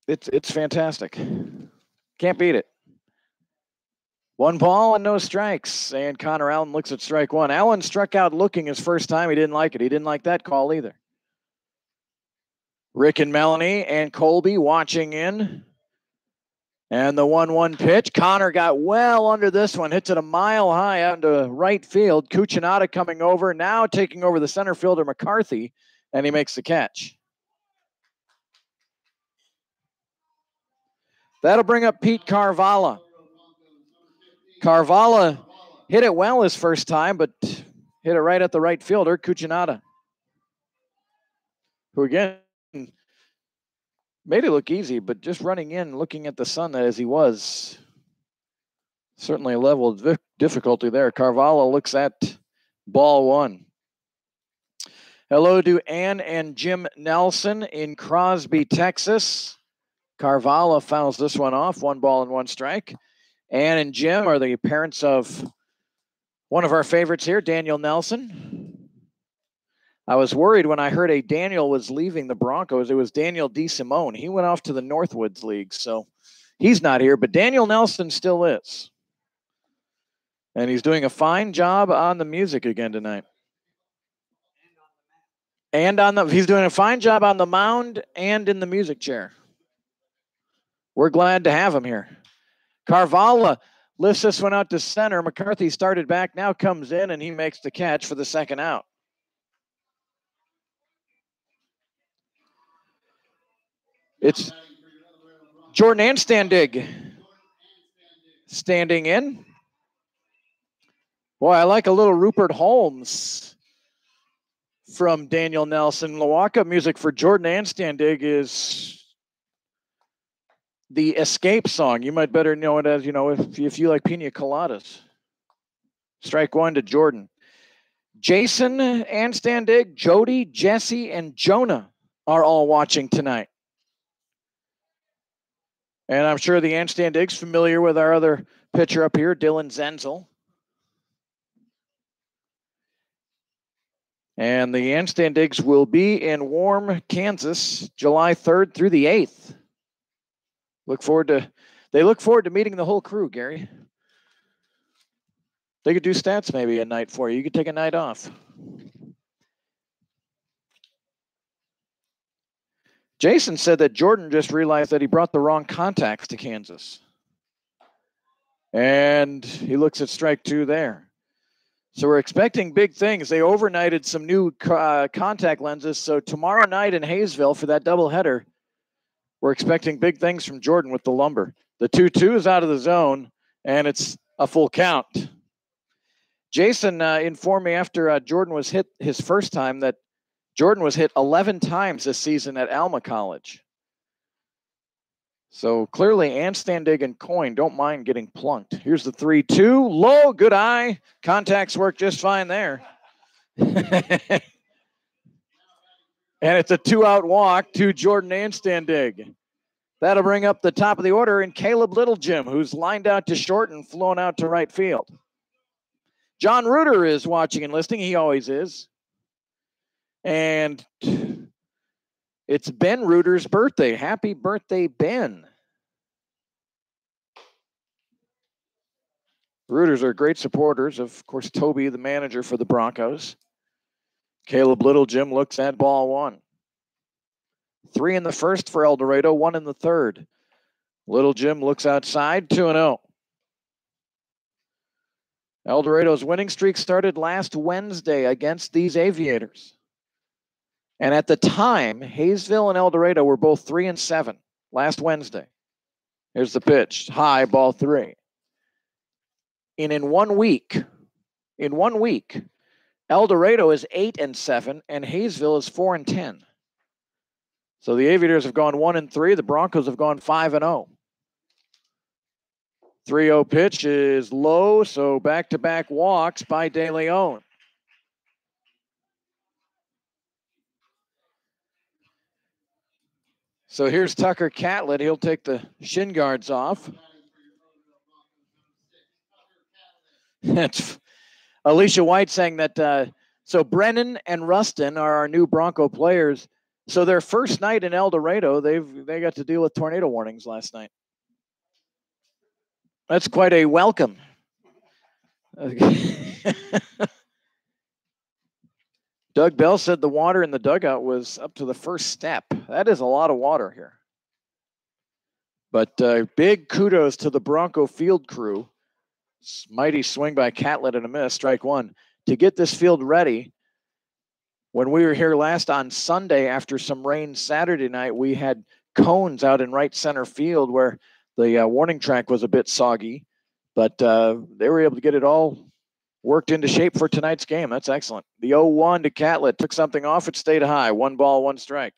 fantastic. Can't beat it. 1 ball and no strikes. And Connor Allen looks at strike one. Allen struck out looking his first time. He didn't like it. He didn't like that call either. Rick and Melanie and Colby watching in. And the 1-1 pitch. Connor got well under this one. Hits it a mile high out into right field. Cucinotta coming over. Now taking over the center fielder, McCarthy. And he makes the catch. That'll bring up Pete Carvalho. Carvalho hit it well his first time, but hit it right at the right fielder, Cucinotta, who again made it look easy, but just running in, looking at the sun as he was, certainly a level of difficulty there. Carvalho looks at ball one. Hello to Ann and Jim Nelson in Crosby, Texas. Carvalho fouls this one off, 1 ball and 1 strike. Ann and Jim are the parents of one of our favorites here, Daniel Nelson. I was worried when I heard a Daniel was leaving the Broncos. It was Daniel DeSimone. He went off to the Northwoods League, so he's not here, but Daniel Nelson still is. And he's doing a fine job on the music again tonight. And he's doing a fine job on the mound and in the music chair. We're glad to have him here. Carvalho lifts this one out to center. McCarthy started back, now comes in, and he makes the catch for the second out. It's Jordan Anstandig standing in. Boy, I like a little Rupert Holmes from Daniel Nelson. The walk-up music for Jordan Anstandig is the Escape song. You might better know it as, if you like pina coladas. Strike one to Jordan. Jason Anstandig, Jody, Jesse, and Jonah are all watching tonight. And I'm sure the Anstandig's familiar with our other pitcher up here, Dylan Zenzel. And the Anstandigs will be in warm Kansas, July 3rd through the 8th. They look forward to meeting the whole crew, Gary. They could do stats maybe at night for you. You could take a night off. Jason said that Jordan just realized that he brought the wrong contacts to Kansas. And he looks at strike two there. So we're expecting big things. They overnighted some new contact lenses. So tomorrow night in Haysville for that doubleheader, we're expecting big things from Jordan with the lumber. The 2-2 is out of the zone, and it's a full count. Jason informed me after Jordan was hit his first time that Jordan was hit 11 times this season at Alma College. So clearly Anstandig and Coyne don't mind getting plunked. Here's the 3-2. Low, good eye. Contacts work just fine there. And it's a 2-out walk to Jordan Anstandig. That'll bring up the top of the order and Caleb Littlejim, who's lined out to short and flown out to right field. John Reuter is watching and listening. He always is. And it's Ben Reuter's birthday. Happy birthday, Ben. Reuters are great supporters. Of course, Toby, the manager for the Broncos. Caleb Littlejim looks at ball one. 3 in the first for El Dorado, 1 in the third. Littlejim looks outside, 2-0. El Dorado's winning streak started last Wednesday against these Aviators. And at the time, Haysville and El Dorado were both 3-7 last Wednesday. Here's the pitch. High, ball 3. In 1 week, El Dorado is 8-7 and Haysville is 4-10. So the Aviators have gone 1-3. The Broncos have gone 5-0. 3-0 pitch is low, so back-to-back walks by De Leon. So here's Tucker Catlett. He'll take the shin guards off. That's Alicia White saying that, so Brennan and Rustin are our new Bronco players. So their first night in El Dorado, they got to deal with tornado warnings last night. That's quite a welcome. Doug Bell said the water in the dugout was up to the first step. That is a lot of water here. But big kudos to the Bronco field crew. Mighty swing by Catlett and a miss, strike one, to get this field ready. When we were here last on Sunday after some rain Saturday night, we had cones out in right center field where the warning track was a bit soggy, but they were able to get it all worked into shape for tonight's game. That's excellent. The 0-1 to Catlett took something off. It stayed high. 1 ball, 1 strike.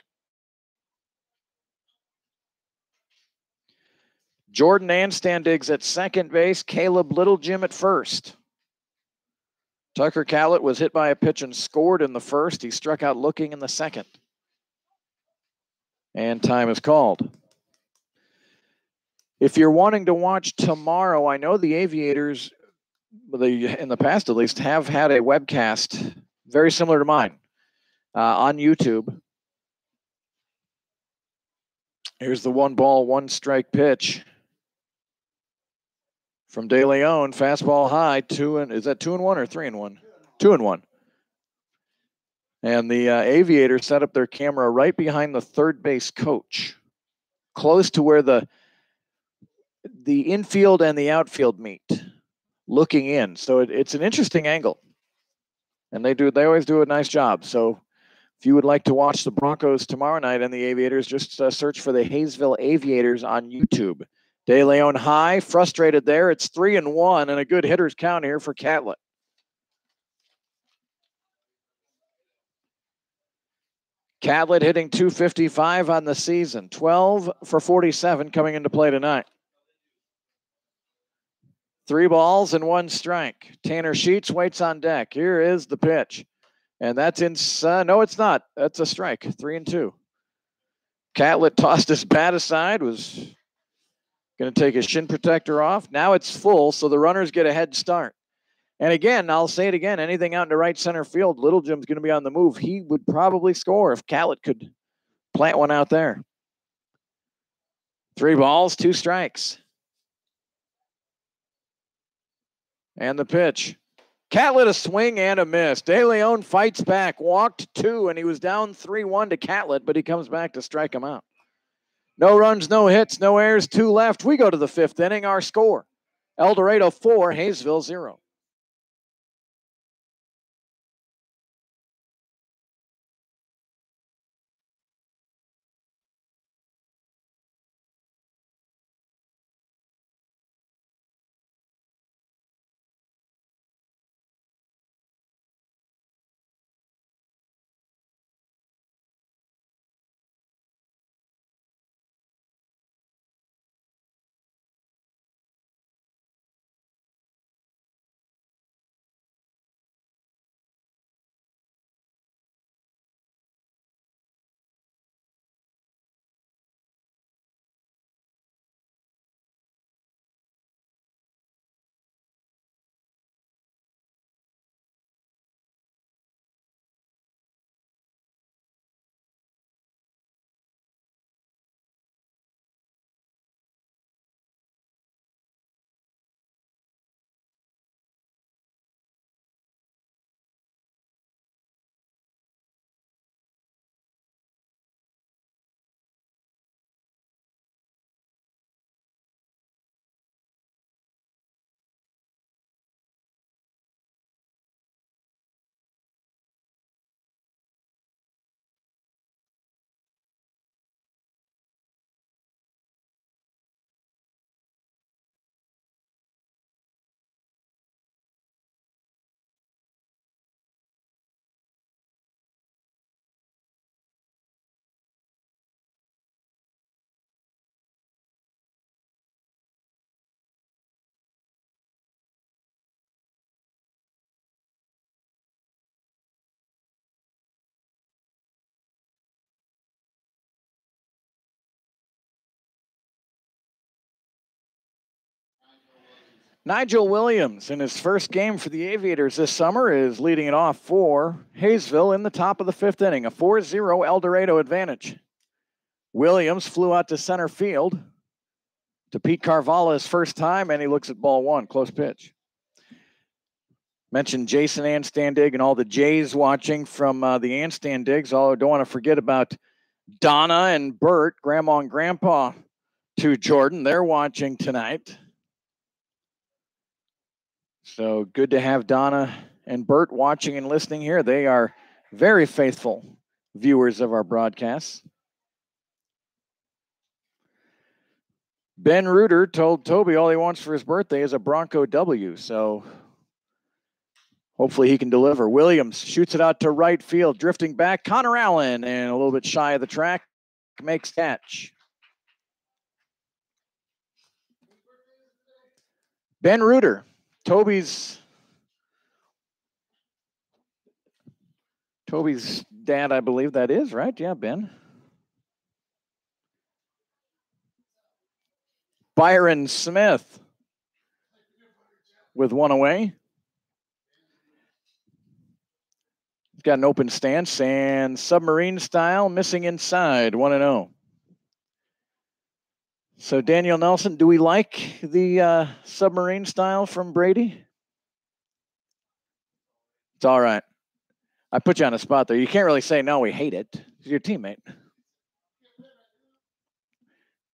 Jordan Anstandig's at second base. Caleb Littlejim at first. Tucker Catlett was hit by a pitch and scored in the first. He struck out looking in the second. And time is called. If you're wanting to watch tomorrow, I know the Aviators, in the past at least, have had a webcast very similar to mine on YouTube. Here's the 1 ball, 1 strike pitch from De Leon. Fastball high. Is that 2-1 or 3-1? 2-1. And the Aviators set up their camera right behind the third base coach, close to where the infield and the outfield meet, looking in. So it's an interesting angle, and they always do a nice job. So if you would like to watch the Broncos tomorrow night and the Aviators, just search for the Haysville Aviators on YouTube. De Leon high, frustrated there. It's 3-1 and a good hitter's count here for Catlett. Catlett hitting .255 on the season, 12 for 47 coming into play tonight. 3 balls and 1 strike. Tanner Sheets waits on deck. Here is the pitch. And that's no, it's not. That's a strike. 3-2. Catlett tossed his bat aside, was going to take his shin protector off. Now it's full, so the runners get a head start. And again, I'll say it again, anything out into right center field, Littlejim's going to be on the move. He would probably score if Catlett could plant one out there. 3 balls, 2 strikes. And the pitch. Catlett a swing and a miss. De Leon fights back, walked 2, and he was down 3-1 to Catlett, but he comes back to strike him out. No runs, no hits, no errors, 2 left. We go to the 5th inning. Our score, El Dorado 4, Haysville 0. Nigel Williams, in his first game for the Aviators this summer, is leading it off for Haysville in the top of the fifth inning, a 4-0 El Dorado advantage. Williams flew out to center field to Pete Carvalho his first time, and he looks at ball one, close pitch. Mentioned Jason Anstandig and all the Jays watching from the Anstandigs. I don't want to forget about Donna and Bert, Grandma and Grandpa to Jordan. They're watching tonight. So good to have Donna and Bert watching and listening here. They are very faithful viewers of our broadcasts. Ben Reuter told Toby all he wants for his birthday is a Bronco W, so hopefully he can deliver. Williams shoots it out to right field, drifting back. Connor Allen, and a little bit shy of the track, makes catch. Ben Reuter, Toby's dad, I believe that is, right? Yeah, Ben. Byron Smith with one away. He's got an open stance and submarine style, missing inside, 1-0. So Daniel Nelson, do we like the submarine style from Brady? It's all right. I put you on the spot there. You can't really say, no, we hate it. He's your teammate.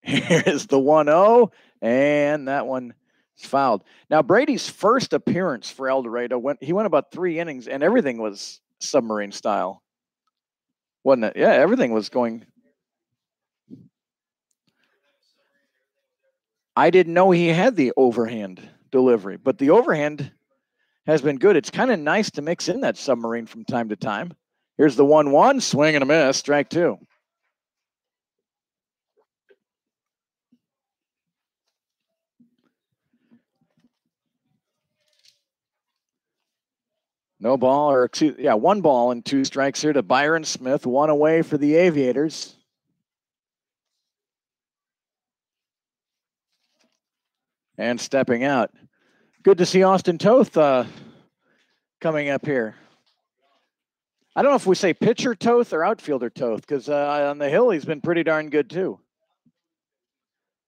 Here's the 1-0, and that one is fouled. Now, Brady's first appearance for El Dorado, he went about 3 innings, and everything was submarine style. Wasn't it? Yeah, everything was going. I didn't know he had the overhand delivery, but the overhand has been good. It's kind of nice to mix in that submarine from time to time. Here's the 1-1, swing and a miss, strike 2. No ball, or excuse, yeah, 1 ball and 2 strikes here to Byron Smith, 1 away for the Aviators. And stepping out. Good to see Austin Toth coming up here. I don't know if we say pitcher Toth or outfielder Toth, because on the hill he's been pretty darn good too.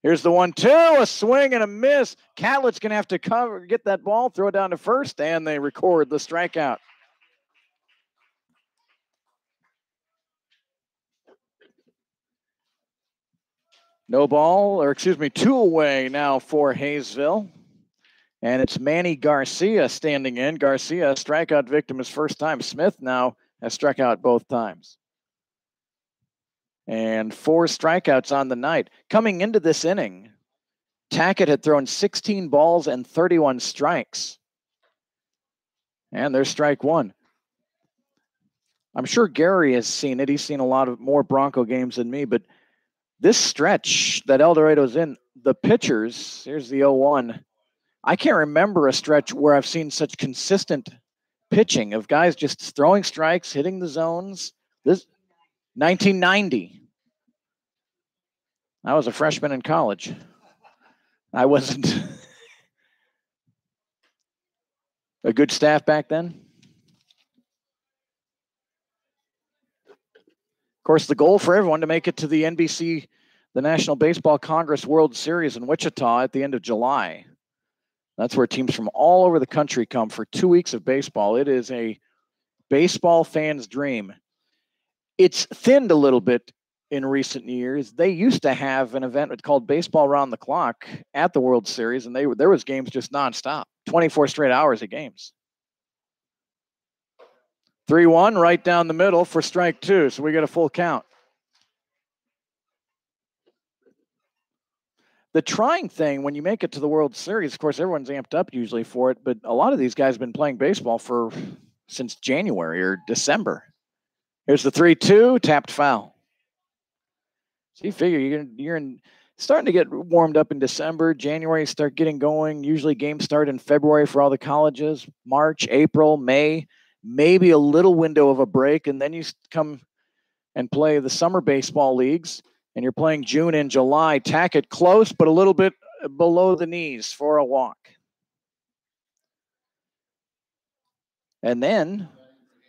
Here's the 1-2, a swing and a miss. Catlett's going to have to get that ball, throw it down to first, and they record the strikeout. No ball, or excuse me, 2 away now for Haysville. And it's Manny Garcia standing in. Garcia, a strikeout victim his first time. Smith now has struck out both times. And 4 strikeouts on the night. Coming into this inning, Tackett had thrown 16 balls and 31 strikes. And there's strike 1. I'm sure Gary has seen it. He's seen a lot of more Bronco games than me, but this stretch that El Dorado's in, the pitchers, here's the 0-1. I can't remember a stretch where I've seen such consistent pitching of guys just throwing strikes, hitting the zones. This 1990. I was a freshman in college. I wasn't. A good staff back then. Of course, the goal for everyone to make it to the NBC, the National Baseball Congress World Series in Wichita at the end of July. That's where teams from all over the country come for 2 weeks of baseball. It is a baseball fan's dream. It's thinned a little bit in recent years. They used to have an event called Baseball Around the Clock at the World Series, and there was games just nonstop, 24 straight hours of games. 3-1 right down the middle for strike 2, so we get a full count. The trying thing, when you make it to the World Series, of course, everyone's amped up usually for it, but a lot of these guys have been playing baseball since January or December. Here's the 3-2, tapped foul. So you figure you're starting to get warmed up in December. January start getting going. Usually games start in February for all the colleges. March, April, May, maybe a little window of a break, and then you come and play the summer baseball leagues. And you're playing June and July. Tackett close, but a little bit below the knees for a walk. And then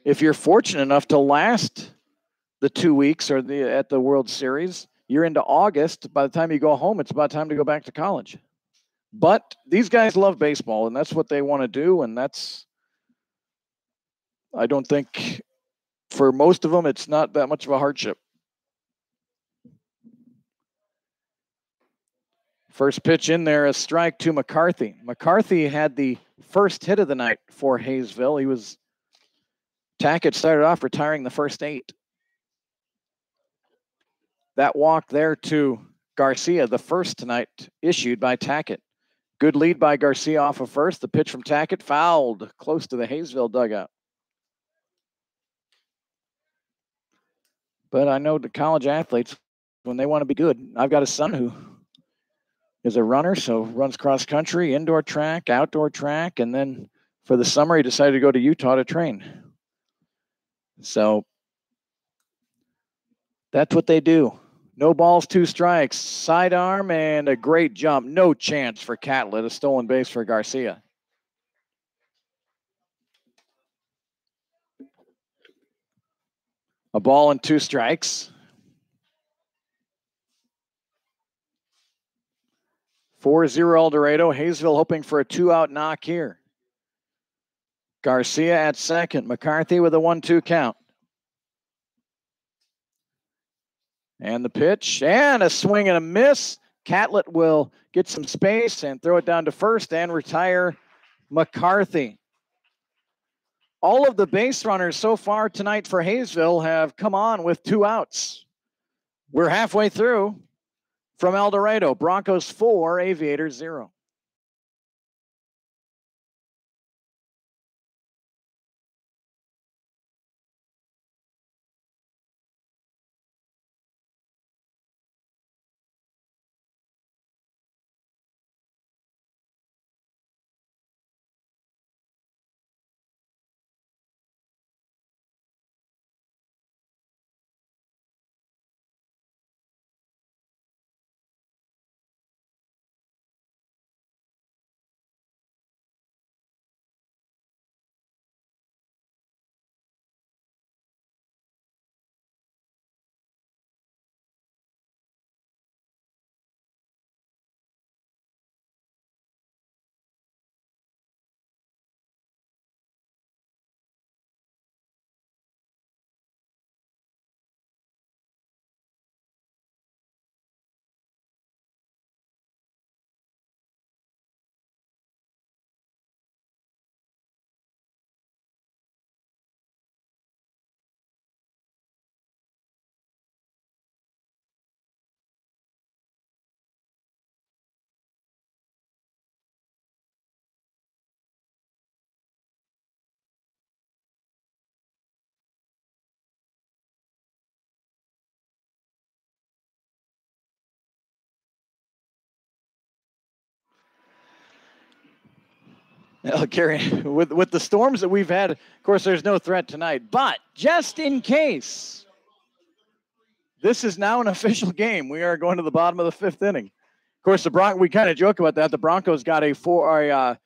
if you're fortunate enough to last the 2 weeks or at the World Series, you're into August. By the time you go home, it's about time to go back to college. But these guys love baseball, and that's what they want to do. And I don't think for most of them, it's not that much of a hardship. First pitch in there, a strike to McCarthy. McCarthy had the first hit of the night for Haysville. Tackett started off retiring the first 8. That walk there to Garcia, the first tonight, issued by Tackett. Good lead by Garcia off of first. The pitch from Tackett fouled close to the Haysville dugout. But I know the college athletes, when they want to be good, I've got a son who is a runner, so runs cross country, indoor track, outdoor track, and then for the summer he decided to go to Utah to train. So that's what they do. No balls, 2 strikes, sidearm, and a great jump. No chance for Catlett, a stolen base for Garcia. A ball and 2 strikes. 4-0 El Dorado. Haysville hoping for a 2-out knock here. Garcia at second. McCarthy with a 1-2 count. And the pitch, and a swing and a miss. Catlett will get some space and throw it down to first and retire McCarthy. All of the base runners so far tonight for Haysville have come on with 2 outs. We're halfway through. From El Dorado, Broncos 4, Aviators 0. Gary, with the storms that we've had, of course, there's no threat tonight. But just in case, this is now an official game. We are going to the bottom of the 5th inning. Of course, we kind of joke about that. The Broncos got a 4-3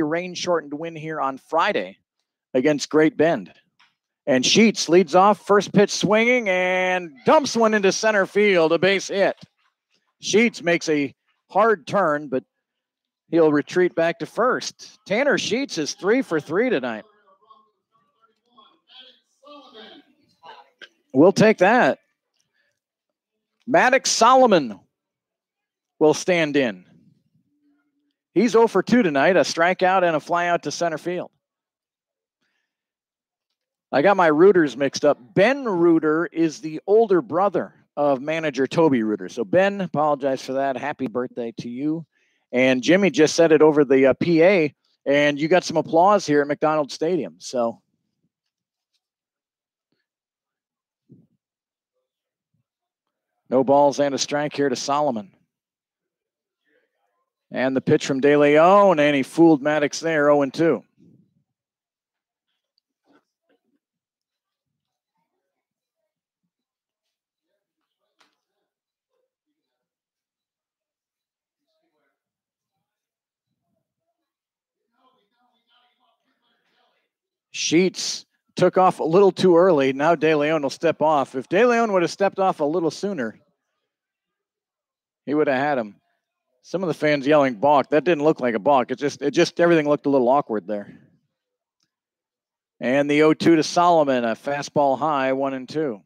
rain-shortened win here on Friday against Great Bend. And Sheets leads off, first pitch swinging, and dumps one into center field, a base hit. Sheets makes a hard turn, but he'll retreat back to first. Tanner Sheets is 3 for 3 tonight. We'll take that. Maddox Solomon will stand in. He's 0 for 2 tonight, a strikeout and a flyout to center field. I got my Rooters mixed up. Ben Reuter is the older brother of manager Toby Reuter. So Ben, apologize for that. Happy birthday to you. And Jimmy just said it over the PA, and you got some applause here at McDonald Stadium. So no balls and a strike here to Solomon. And the pitch from De Leon, and he fooled Maddox there, 0-2. Sheets took off a little too early. Now De Leon will step off. If De Leon would have stepped off a little sooner, he would have had him. Some of the fans yelling balk. That didn't look like a balk. It just everything looked a little awkward there. And the 0-2 to Solomon, a fastball high, 1-2.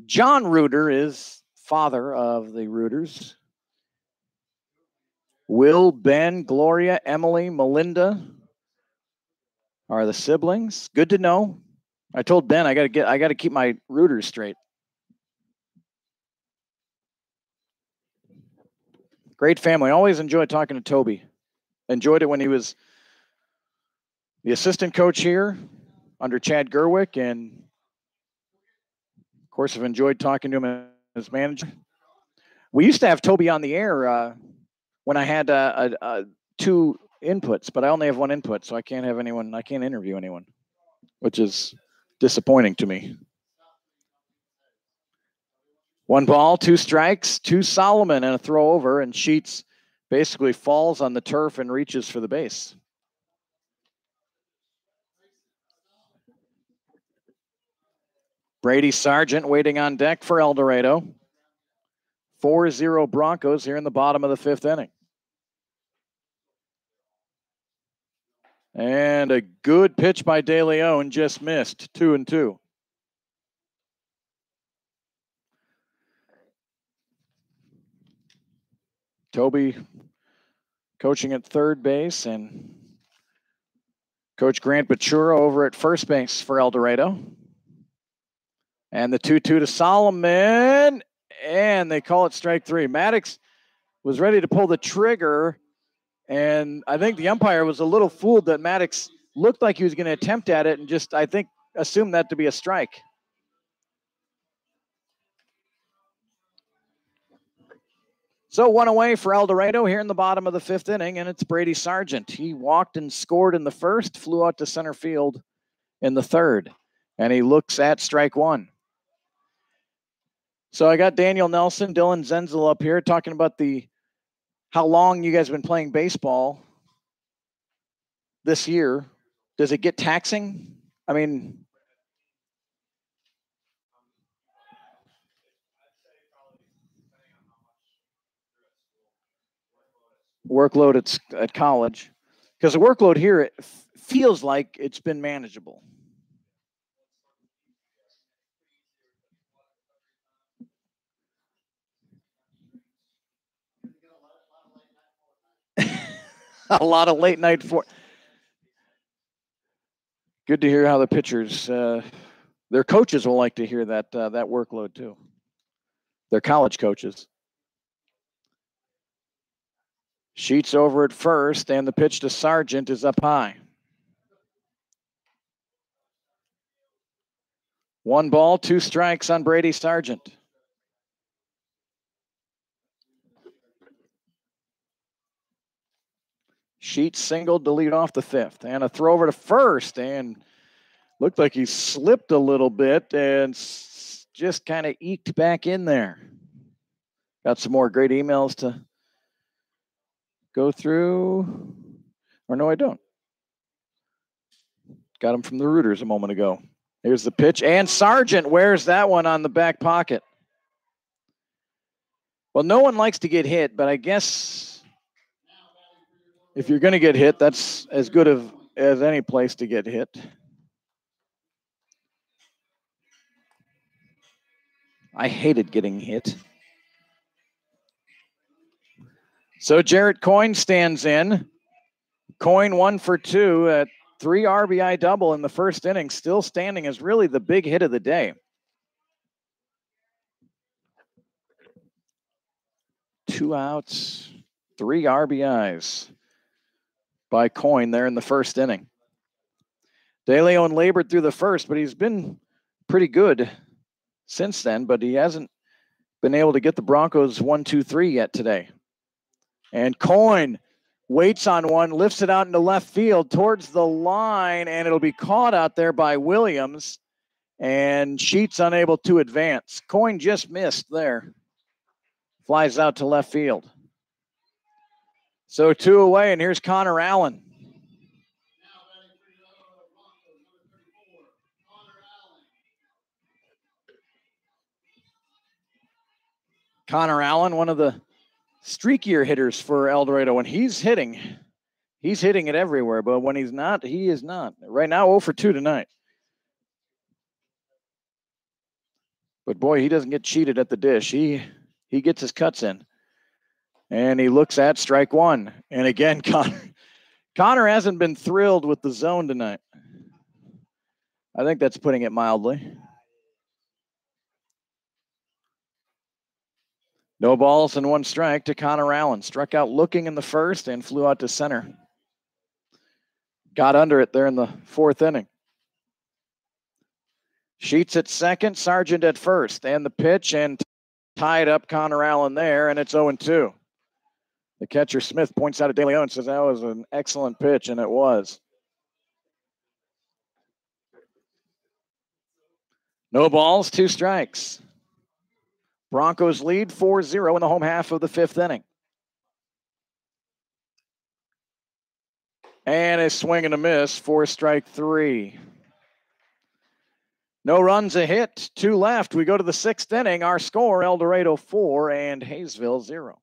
John Reuter is father of the Reuters. Will, Ben, Gloria, Emily, Melinda are the siblings. Good to know. I told Ben I got to keep my Reuters straight. Great family. Always enjoyed talking to Toby. Enjoyed it when he was the assistant coach here under Chad Gerwick, and of course, I've enjoyed talking to him as manager. We used to have Toby on the air when I had 2 inputs, but I only have 1 input, so I can't have anyone. I can't interview anyone, which is disappointing to me. 1 ball, 2 strikes, to Solomon, and a throw over, and Sheets basically falls on the turf and reaches for the base. Brady Sargent waiting on deck for El Dorado. 4-0 Broncos here in the bottom of the 5th inning. And a good pitch by De Leon, just missed. 2-2. Toby coaching at third base, and Coach Grant Bachura over at first base for El Dorado. And the 2-2 to Solomon, and they call it strike 3. Maddox was ready to pull the trigger, and I think the umpire was a little fooled that Maddox looked like he was going to attempt at it and just, I think, assumed that to be a strike. So 1 away for El Dorado here in the bottom of the 5th inning, and it's Brady Sargent. He walked and scored in the 1st, flew out to center field in the 3rd, and he looks at strike 1. So I got Daniel Nelson, Dylan Zenzel up here talking about how long you guys have been playing baseball this year. Does it get taxing? I mean, workload at college, because the workload here it feels like it's been manageable. A lot of late night for. Good to hear how the pitchers, their coaches will like to hear that workload too. Their college coaches. Sheets over at first, and the pitch to Sargent is up high. 1 ball, 2 strikes on Brady Sargent. Sheets singled to lead off the 5th, and a throw over to first, and looked like he slipped a little bit and just kind of eked back in there. Got some more great emails to go through. Or no, I don't. Got them from the Reuters a moment ago. Here's the pitch, and Sargent wears that one on the back pocket. Well, no one likes to get hit, but I guess if you're going to get hit, that's as good as any place to get hit. I hated getting hit. So Jarrett Coyne stands in. Coyne 1 for 2 at 3 RBI double in the 1st inning, still standing as really the big hit of the day. 2 outs, 3 RBIs by Coyne there in the 1st inning. De Leon labored through the 1st, but he's been pretty good since then, but he hasn't been able to get the Broncos 1-2-3 yet today. And Coyne waits on one, lifts it out into left field towards the line, and it'll be caught out there by Williams, and Sheets unable to advance. Coyne just missed there. Flies out to left field. So 2 away, and here's Connor Allen. Connor Allen, one of the streakier hitters for El Dorado. When he's hitting it everywhere. But when he's not, he is not. Right now, 0 for 2 tonight. But boy, he doesn't get cheated at the dish. He gets his cuts in. And he looks at strike one. And again, Connor hasn't been thrilled with the zone tonight. I think that's putting it mildly. No balls and 1 strike to Connor Allen. Struck out looking in the first and flew out to center. Got under it there in the 4th inning. Sheets at second, Sargent at first. And the pitch, and tied up Connor Allen there, and it's 0-2. The catcher, Smith, points out at De Leon and says that was an excellent pitch, and it was. No balls, 2 strikes. Broncos lead 4-0 in the home half of the 5th inning. And a swing and a miss for strike 3. No runs, a hit, 2 left. We go to the 6th inning. Our score, El Dorado 4 and Haysville 0.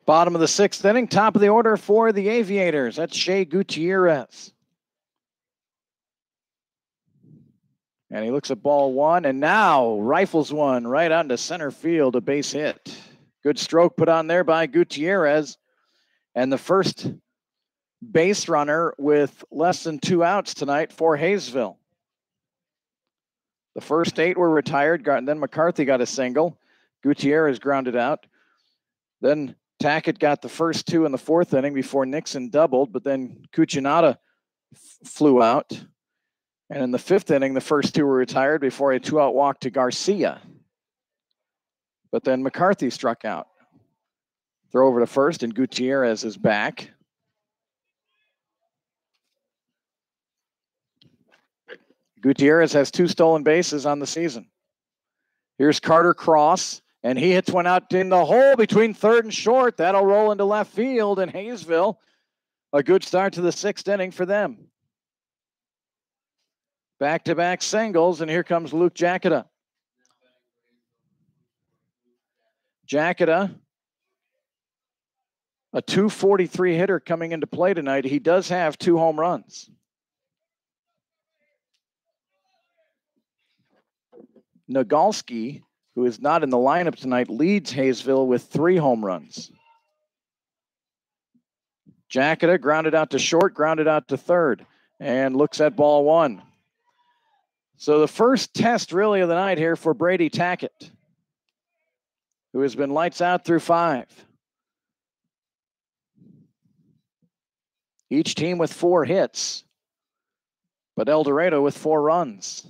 Bottom of the 6th inning, top of the order for the Aviators. That's Shea Gutierrez. And he looks at ball 1, and now rifles one right out into center field, a base hit. Good stroke put on there by Gutierrez. And the first base runner with less than 2 outs tonight for Haysville. The first 8 were retired, and then McCarthy got a single. Gutierrez grounded out. Then Tackett got the first 2 in the 4th inning before Nixon doubled, but then Cuccinata flew out. And in the 5th inning, the first 2 were retired before a 2-out walk to Garcia. But then McCarthy struck out. Throw over to first, and Gutierrez is back. Gutierrez has 2 stolen bases on the season. Here's Carter Cross, and he hits one out in the hole between third and short. That'll roll into left field, and Haysville, a good start to the 6th inning for them. Back-to-back singles, and here comes Luke Jacata. Jacata, a .243 hitter coming into play tonight. He does have 2 home runs. Nagalski, who is not in the lineup tonight, leads Haysville with 3 home runs. Jacata grounded out to short, grounded out to third, and looks at ball 1. So the first test really of the night here for Brady Tackett, who has been lights out through 5. Each team with 4 hits, but El Dorado with 4 runs.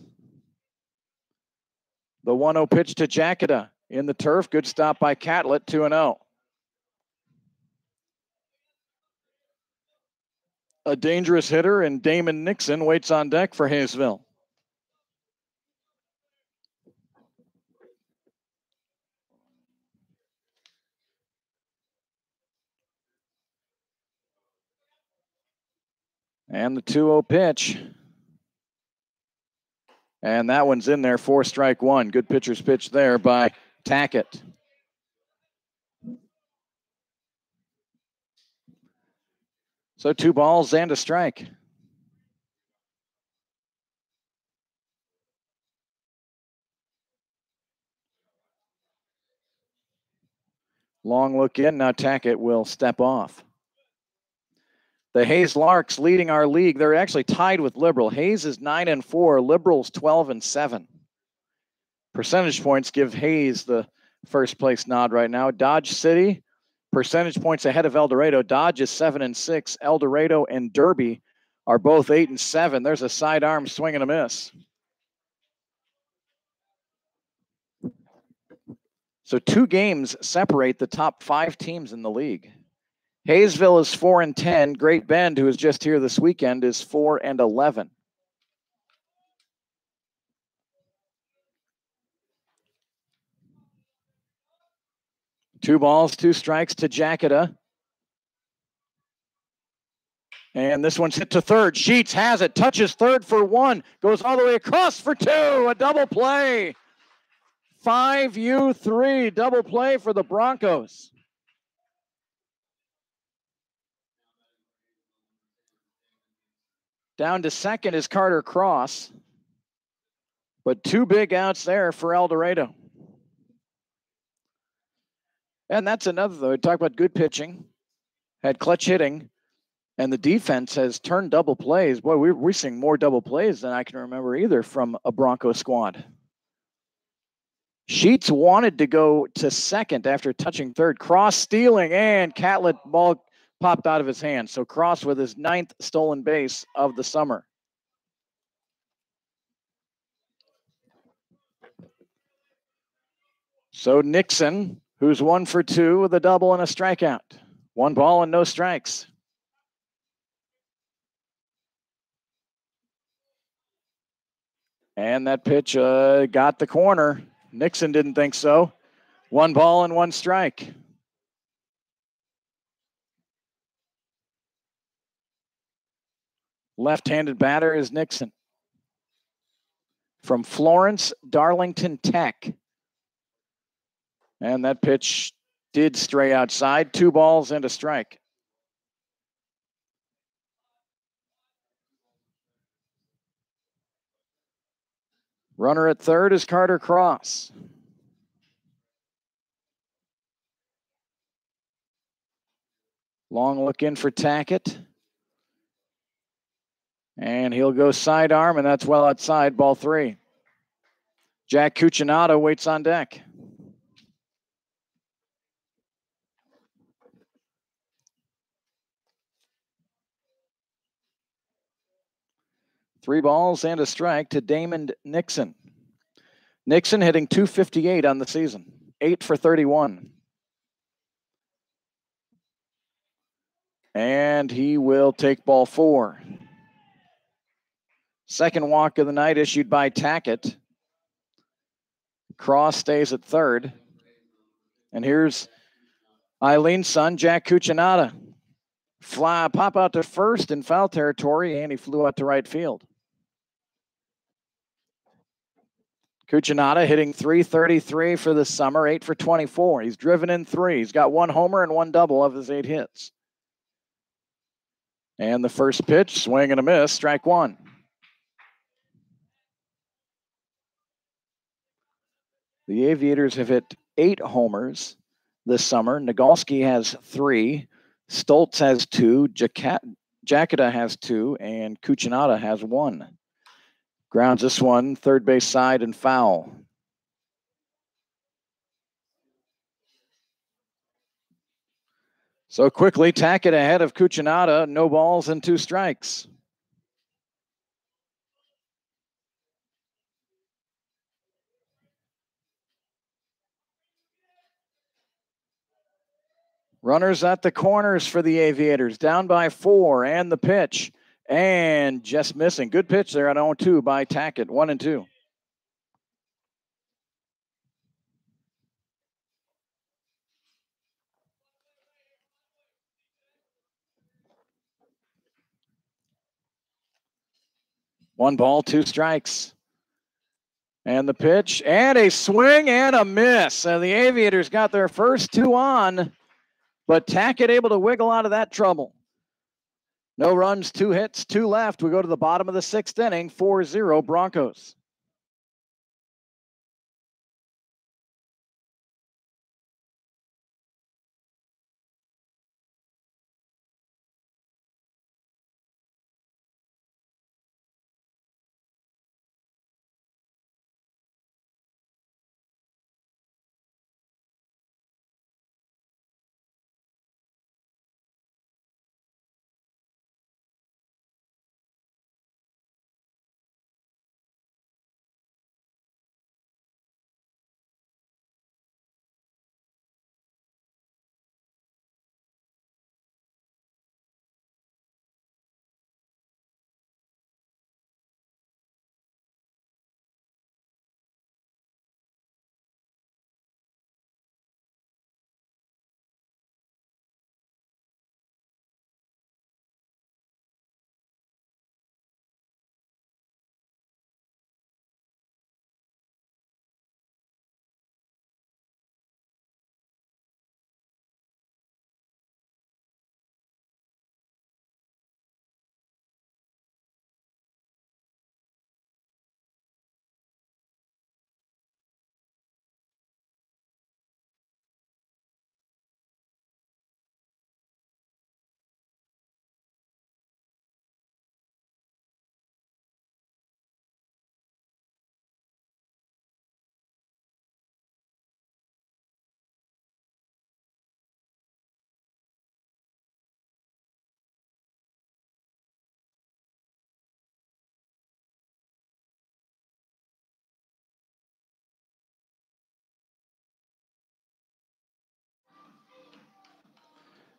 The 1-0 pitch to Jacketa in the turf. Good stop by Catlett, 2-0. A dangerous hitter, and Damon Nixon waits on deck for Haysville. And the 2-0 pitch. And that one's in there, 4-1. Good pitcher's pitch there by Tackett. So 2 balls and a strike. Long look in. Now Tackett will step off. The Hayes Larks leading our league. They're actually tied with Liberal. Hayes is 9-4. Liberal's 12-7. Percentage points give Hayes the first place nod right now. Dodge City, percentage points ahead of El Dorado. Dodge is 7-6. El Dorado and Derby are both 8-7. There's a sidearm swing and a miss. So 2 games separate the top 5 teams in the league. Haysville is 4-10. Great Bend, who is just here this weekend, is 4-11. Two balls, 2 strikes to Jacketa. And this one's hit to third. Sheets has it, touches third for 1, goes all the way across for 2, a double play. 5U3, double play for the Broncos. Down to second is Carter Cross. But 2 big outs there for El Dorado. And that's another, though. We talk about good pitching, had clutch hitting, and the defense has turned double plays. Boy, we're seeing more double plays than I can remember either from a Bronco squad. Sheets wanted to go to second after touching third. Cross stealing, and Catlett ball popped out of his hand. So Cross with his 9th stolen base of the summer. So Nixon, who's 1 for 2 with a double and a strikeout. 1 ball and no strikes. And that pitch got the corner. Nixon didn't think so. 1 ball and 1 strike. Left-handed batter is Nixon. From Florence Darlington Tech. And that pitch did stray outside. 2 balls and a strike. Runner at third is Carter Cross. Long look in for Tackett. And he'll go sidearm, and that's well outside, ball 3. Jack Cucinato waits on deck. Three balls and a strike to Damon Nixon. Nixon hitting .258 on the season, 8 for 31. And he will take ball 4. Second walk of the night issued by Tackett. Cross stays at third. And here's Eileen's son, Jack Cucinato. Pop out to first in foul territory, and he flew out to right field. Cucinato hitting .333 for the summer, 8 for 24. He's driven in 3. He's got 1 homer and 1 double of his 8 hits. And the first pitch, swing and a miss, strike 1. The Aviators have hit 8 homers this summer. Nagalski has 3. Stoltz has 2. Jacketa has 2. And Cucinato has 1. Grounds this one, third base side and foul. So quickly, Tackett ahead of Cucinato. No balls and 2 strikes. Runners at the corners for the Aviators. Down by 4, and the pitch. And just missing. Good pitch there on 0-2 by Tackett. 1-2. One ball, 2 strikes. And the pitch, and a swing, and a miss. And the Aviators got their first 2 on, but Tackett able to wiggle out of that trouble. No runs, 2 hits, 2 left. We go to the bottom of the 6th inning, 4-0 Broncos.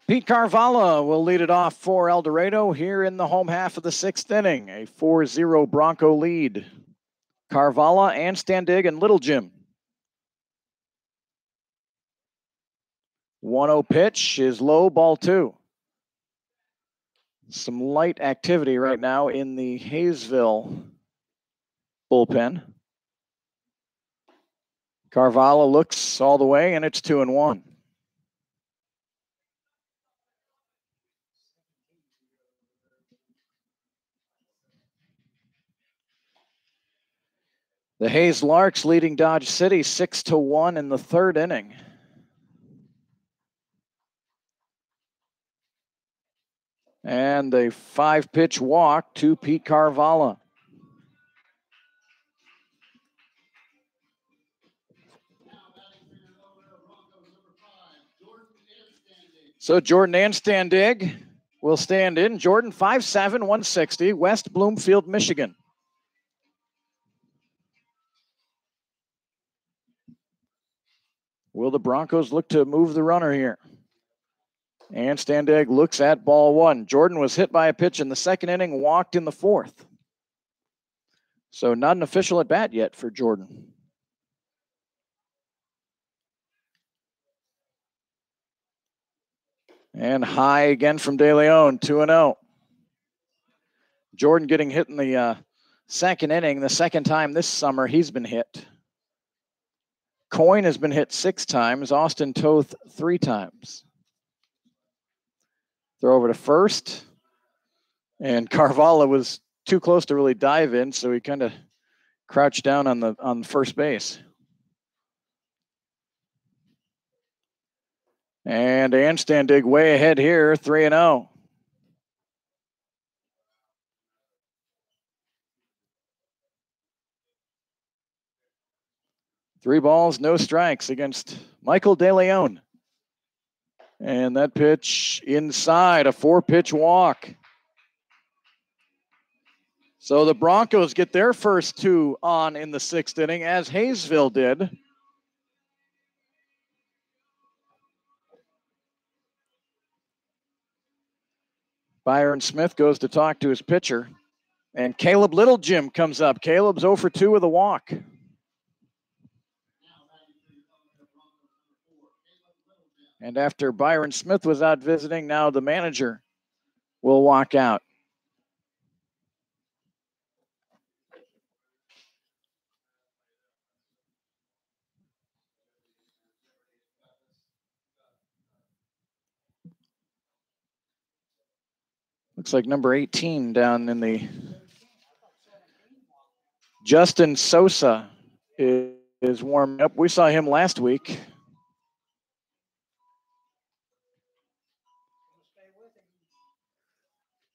Pete Carvalho will lead it off for El Dorado here in the home half of the 6th inning. A 4-0 Bronco lead. Carvalho, Anstandig, and Little Jim. 1-0 pitch is low, ball 2. Some light activity right now in the Haysville bullpen. Carvalho looks all the way, and it's 2-1. The Hayes Larks leading Dodge City 6-1 in the 3rd inning. And a 5-pitch walk to Pete Carvalho. So Jordan Anstandig will stand in. Jordan, 5'7", 160, West Bloomfield, Michigan. Will the Broncos look to move the runner here? Anstandig looks at ball 1. Jordan was hit by a pitch in the 2nd inning, walked in the 4th. So not an official at bat yet for Jordan. And high again from De Leon, 2-0. Jordan getting hit in the 2nd inning, the 2nd time this summer he's been hit. Coyne has been hit 6 times, Austin Toth 3 times. Throw over to first. And Carvalho was too close to really dive in, so he kind of crouched down on first base. And Anstandig way ahead here, 3-0. Three balls, no strikes against Michael De Leon. And that pitch inside, a 4-pitch walk. So the Broncos get their first 2 on in the 6th inning, as Haysville did. Byron Smith goes to talk to his pitcher, and Caleb Littlejim comes up. Caleb's 0 for 2 with a walk. And after Byron Smith was out visiting, now the manager will walk out. Looks like number 18 down in the... Justin Sosa is warming up. We saw him last week.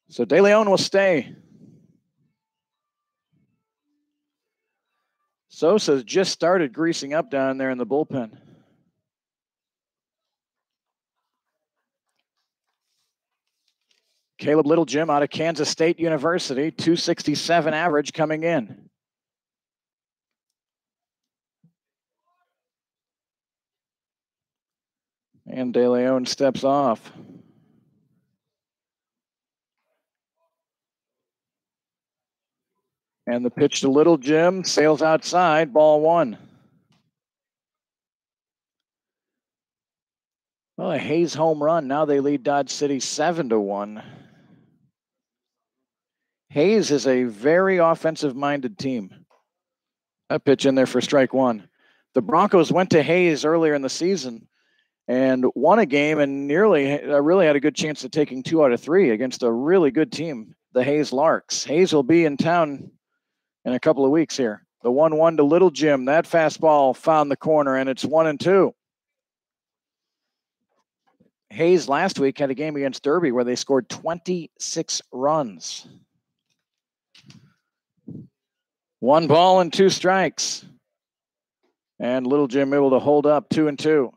So De Leon will stay. Sosa's just started greasing up down there in the bullpen. Caleb Littlejim out of Kansas State University, 267 average coming in. And De Leon steps off. And the pitch to Littlejim sails outside, ball 1. Well, a Hayes home run. Now they lead Dodge City 7-1. Hayes is a very offensive-minded team. That pitch in there for strike 1. The Broncos went to Hayes earlier in the season and won a game and really had a good chance of taking 2 out of 3 against a really good team, the Hayes Larks. Hayes will be in town in a couple of weeks here. The 1-1 to Littlejim. That fastball found the corner, and it's 1-2. Hayes last week had a game against Derby where they scored 26 runs. 1 ball and 2 strikes. And Littlejim able to hold up 2-2.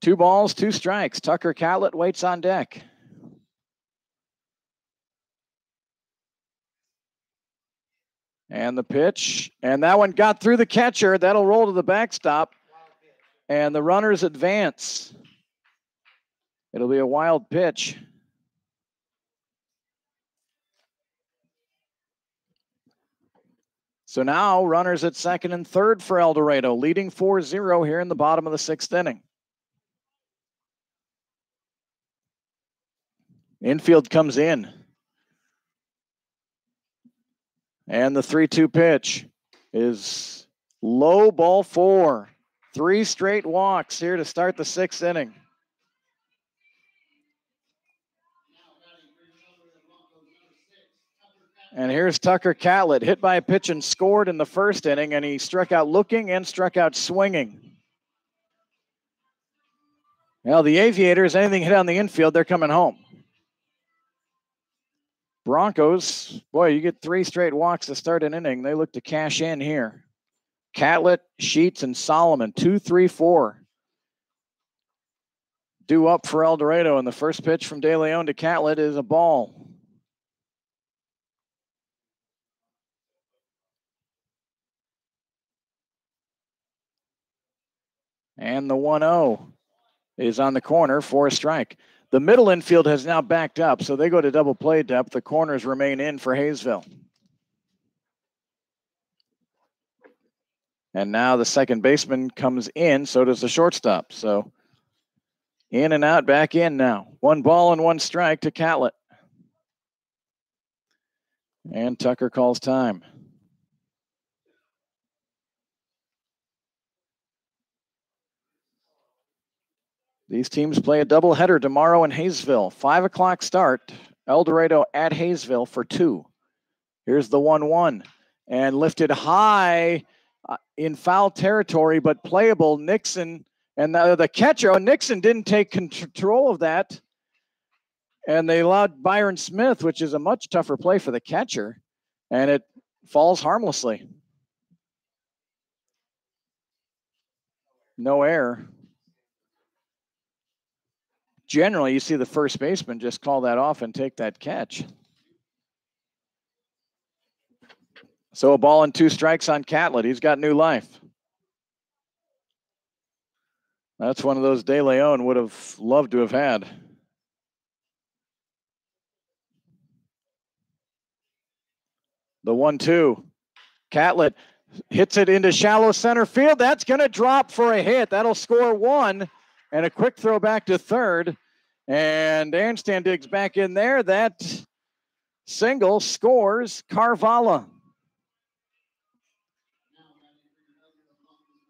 Two balls, 2 strikes. Tucker Catlett waits on deck. And the pitch. And that one got through the catcher. That'll roll to the backstop. And the runners advance. It'll be a wild pitch. So now runners at second and third for El Dorado, leading 4-0 here in the bottom of the 6th inning. Infield comes in. And the 3-2 pitch is low, ball 4. 3 straight walks here to start the 6th inning. And here's Tucker Catlett, hit by a pitch and scored in the 1st inning, and he struck out looking and struck out swinging. Well, the Aviators, anything hit on the infield, they're coming home. Broncos, boy, you get 3 straight walks to start an inning. They look to cash in here. Catlett, Sheets, and Solomon, 2-3-4. Due up for El Dorado, and the first pitch from De Leon to Catlett is a ball. And the 1-0 is on the corner for a strike. The middle infield has now backed up, so they go to double play depth. The corners remain in for Haysville. And now the second baseman comes in, so does the shortstop. So in and out, back in now. 1 ball and 1 strike to Catlett. And Tucker calls time. These teams play a doubleheader tomorrow in Haysville. 5 o'clock start. El Dorado at Haysville for 2. Here's the 1-1. And lifted high in foul territory, but playable. Nixon and the catcher, Nixon didn't take control of that. And they allowed Byron Smith, which is a much tougher play for the catcher. And it falls harmlessly. No error. Generally, you see the first baseman just call that off and take that catch. So a ball and 2 strikes on Catlett. He's got new life. That's one of those De Leon would have loved to have had. The 1-2. Catlett hits it into shallow center field. That's going to drop for a hit. That'll score 1. And a quick throw back to third. And Anstan digs back in there. That single scores Carvalho.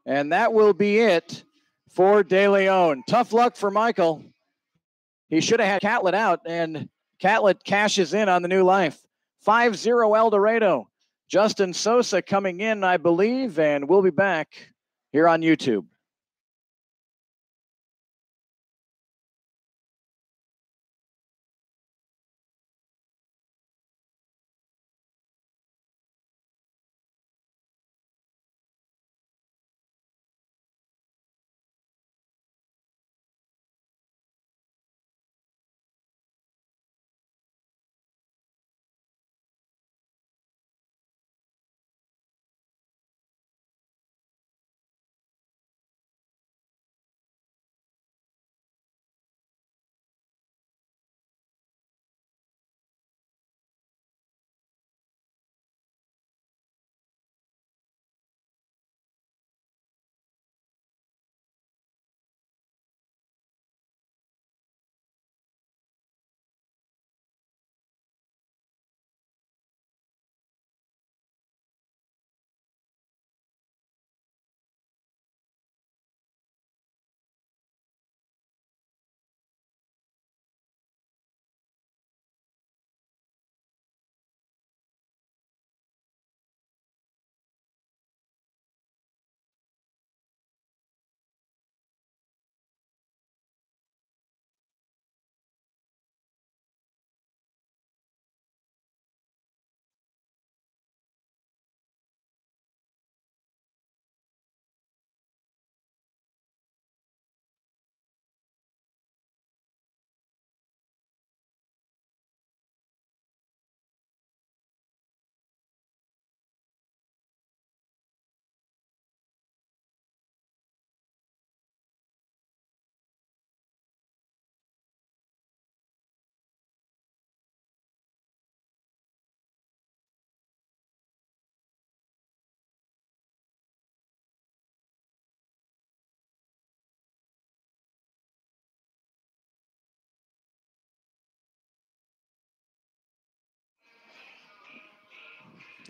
And that will be it for De Leon. Tough luck for Michael. He should have had Catlett out, and Catlett cashes in on the new life. 5-0 El Dorado. Justin Sosa coming in, I believe, and we'll be back here on YouTube.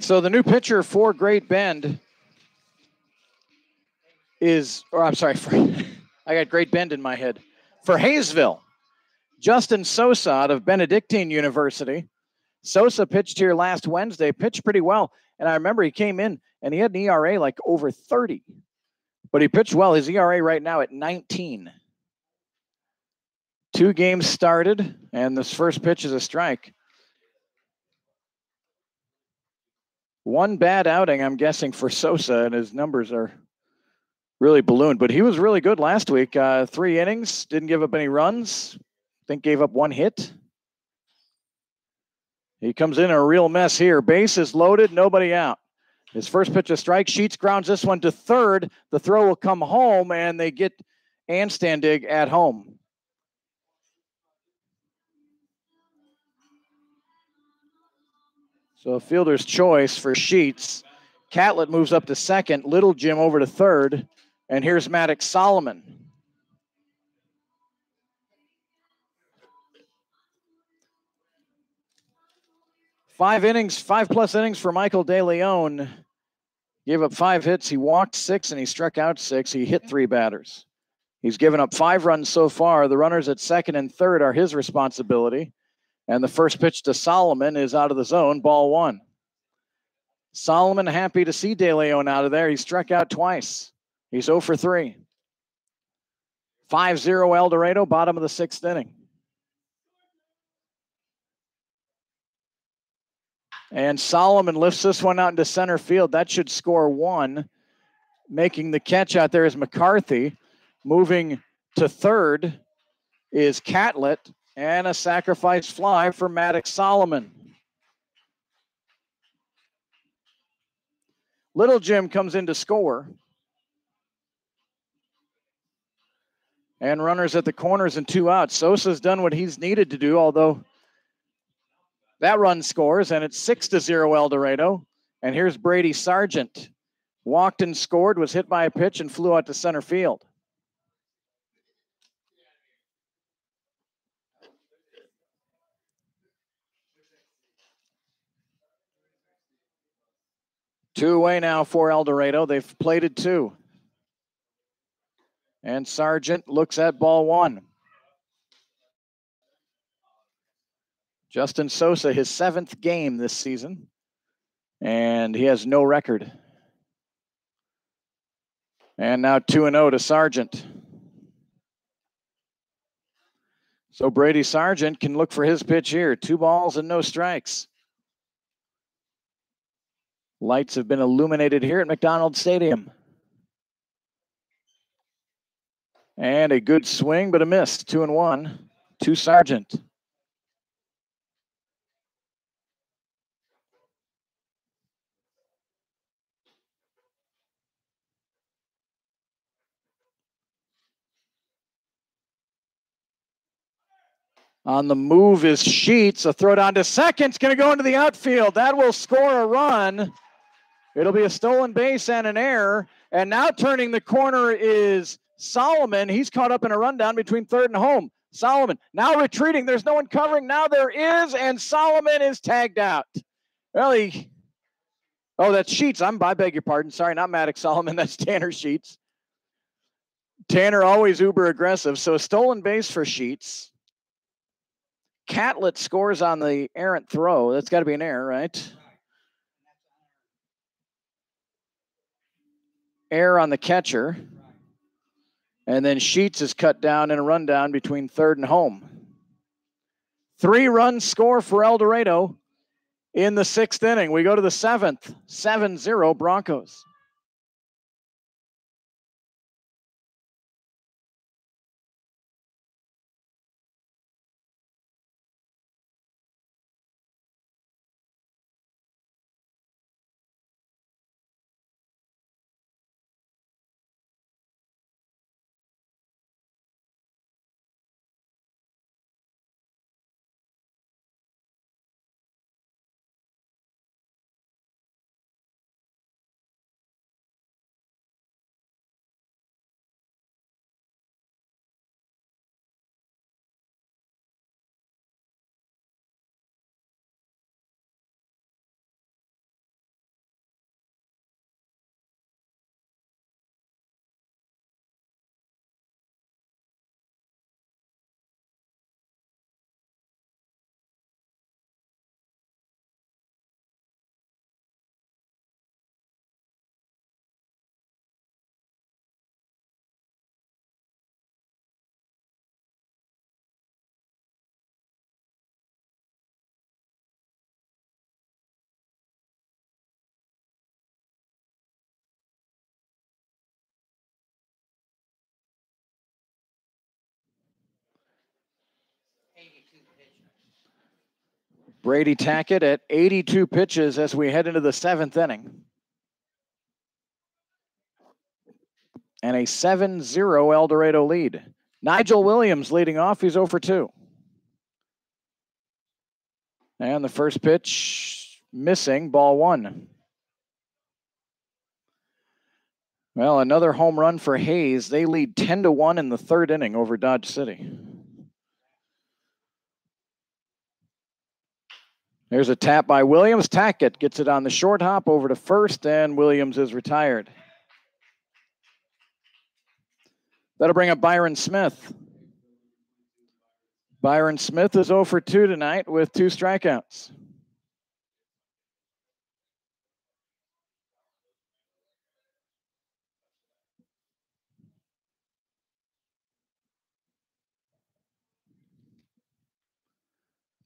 So the new pitcher for Great Bend is, or I'm sorry, I got Great Bend in my head. For Haysville, Justin Sosa out of Benedictine University. Sosa pitched here last Wednesday, pitched pretty well. And I remember he came in and he had an ERA like over 30. But he pitched well. His ERA right now at 19. 2 games started, and this first pitch is a strike. 1 bad outing, I'm guessing, for Sosa, and his numbers are really ballooned. But he was really good last week. 3 innings, didn't give up any runs. I think gave up 1 hit. He comes in a real mess here. Bases loaded, nobody out. His first pitch a strike. Sheets grounds this one to third. The throw will come home, and they get Anstandig at home. So a fielder's choice for Sheets. Catlett moves up to second. Little Jim over to third. And here's Maddox Solomon. Five plus innings for Michael De Leon. Gave up 5 hits. He walked 6 and he struck out 6. He hit 3 batters. He's given up 5 runs so far. The runners at second and third are his responsibility. And the first pitch to Solomon is out of the zone, ball 1. Solomon happy to see De Leon out of there. He struck out twice. He's 0 for 3. 5-0 El Dorado, bottom of the 6th inning. And Solomon lifts this one out into center field. That should score 1. Making the catch out there is McCarthy. Moving to third is Catlett. And a sacrifice fly for Maddox Solomon. Little Jim comes in to score. And runners at the corners and 2 outs. Sosa's done what he's needed to do, although that run scores, and it's 6-0 El Dorado. And here's Brady Sargent. Walked and scored, was hit by a pitch, and flew out to center field. Two away now for El Dorado. They've plated 2. And Sargent looks at ball 1. Justin Sosa, his 7th game this season, and he has no record. And now 2-0 to Sargent. So Brady Sargent can look for his pitch here. 2 balls and no strikes. Lights have been illuminated here at McDonald Stadium. And a good swing, but a miss. 2-1 to Sargent. On the move is Sheets. A throw down to second. It's going to go into the outfield. That will score a run. It'll be a stolen base and an error. And now turning the corner is Solomon. He's caught up in a rundown between third and home. Solomon now retreating. There's no one covering. Now there is, and Solomon is tagged out. Well, that's Sheets. I beg your pardon. Sorry, not Maddox Solomon. That's Tanner Sheets. Tanner always uber aggressive. So a stolen base for Sheets. Catlett scores on the errant throw. That's got to be an error, right? Error on the catcher. And then Sheets is cut down in a rundown between third and home. 3-run score for El Dorado in the 6th inning. We go to the 7th, 7-0 Broncos. Brady Tackett at 82 pitches as we head into the 7th inning. And a 7-0 El Dorado lead. Nigel Williams leading off. He's 0 for 2. And the first pitch missing, ball 1. Well, another home run for Hayes. They lead 10-1 in the 3rd inning over Dodge City. There's a tap by Williams. Tackett gets it on the short hop over to first, and Williams is retired. That'll bring up Byron Smith. Byron Smith is 0 for 2 tonight with 2 strikeouts.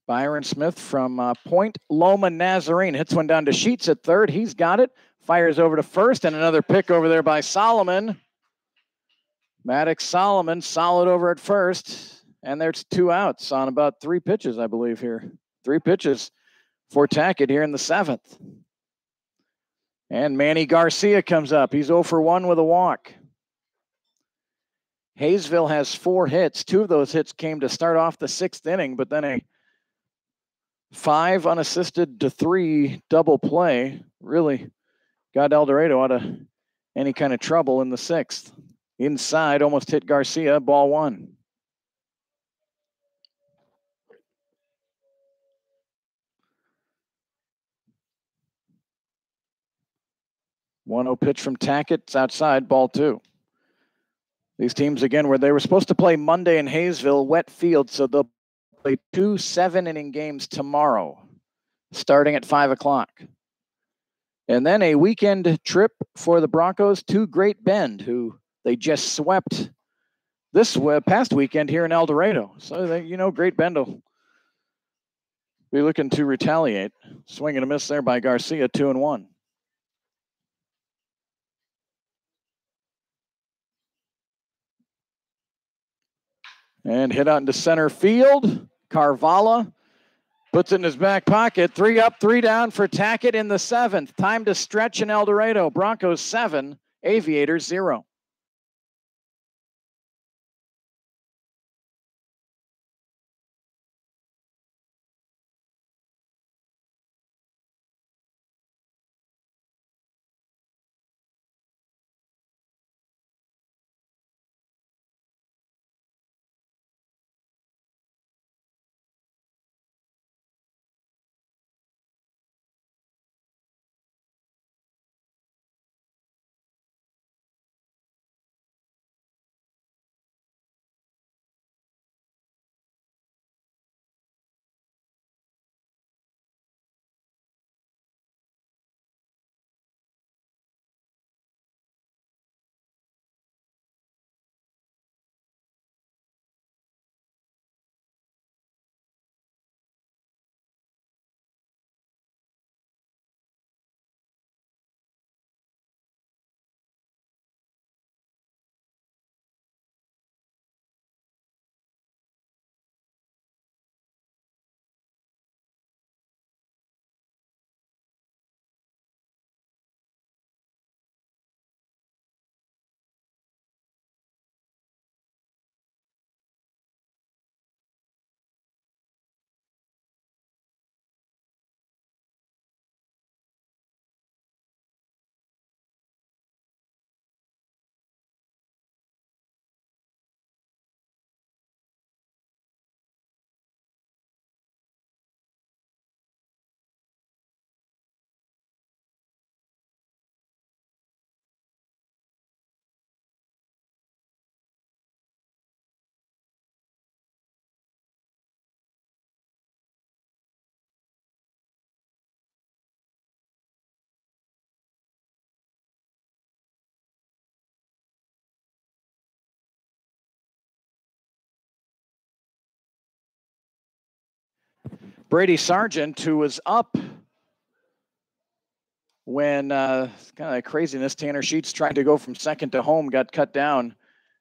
Byron Smith from Point Loma Nazarene hits one down to Sheets at third. He's got it. Fires over to first, and another pick over there by Solomon. Maddox Solomon solid over at first. And there's 2 outs on about 3 pitches, I believe, here. 3 pitches for Tackett here in the 7th. And Manny Garcia comes up. He's 0 for 1 with a walk. Haysville has 4 hits. 2 of those hits came to start off the 6th inning, but then a 5 unassisted to 3 double play really got El Dorado out of any kind of trouble in the 6th. Inside, almost hit Garcia, ball 1. One-0 pitch from Tackett. It's outside, ball 2. These teams, again, where they were supposed to play Monday in Haysville, wet field, so they'll play 2 7-inning games tomorrow, starting at 5 o'clock. And then a weekend trip for the Broncos to Great Bend, who they just swept this past weekend here in El Dorado. So, Great Bend will be looking to retaliate. Swing and a miss there by Garcia, 2-1. And hit out into center field. Carvala puts it in his back pocket. 3 up, 3 down for Tackett in the 7th. Time to stretch in El Dorado. Broncos 7, Aviators 0. Brady Sargent, who was up when kind of craziness, Tanner Sheets tried to go from second to home, got cut down,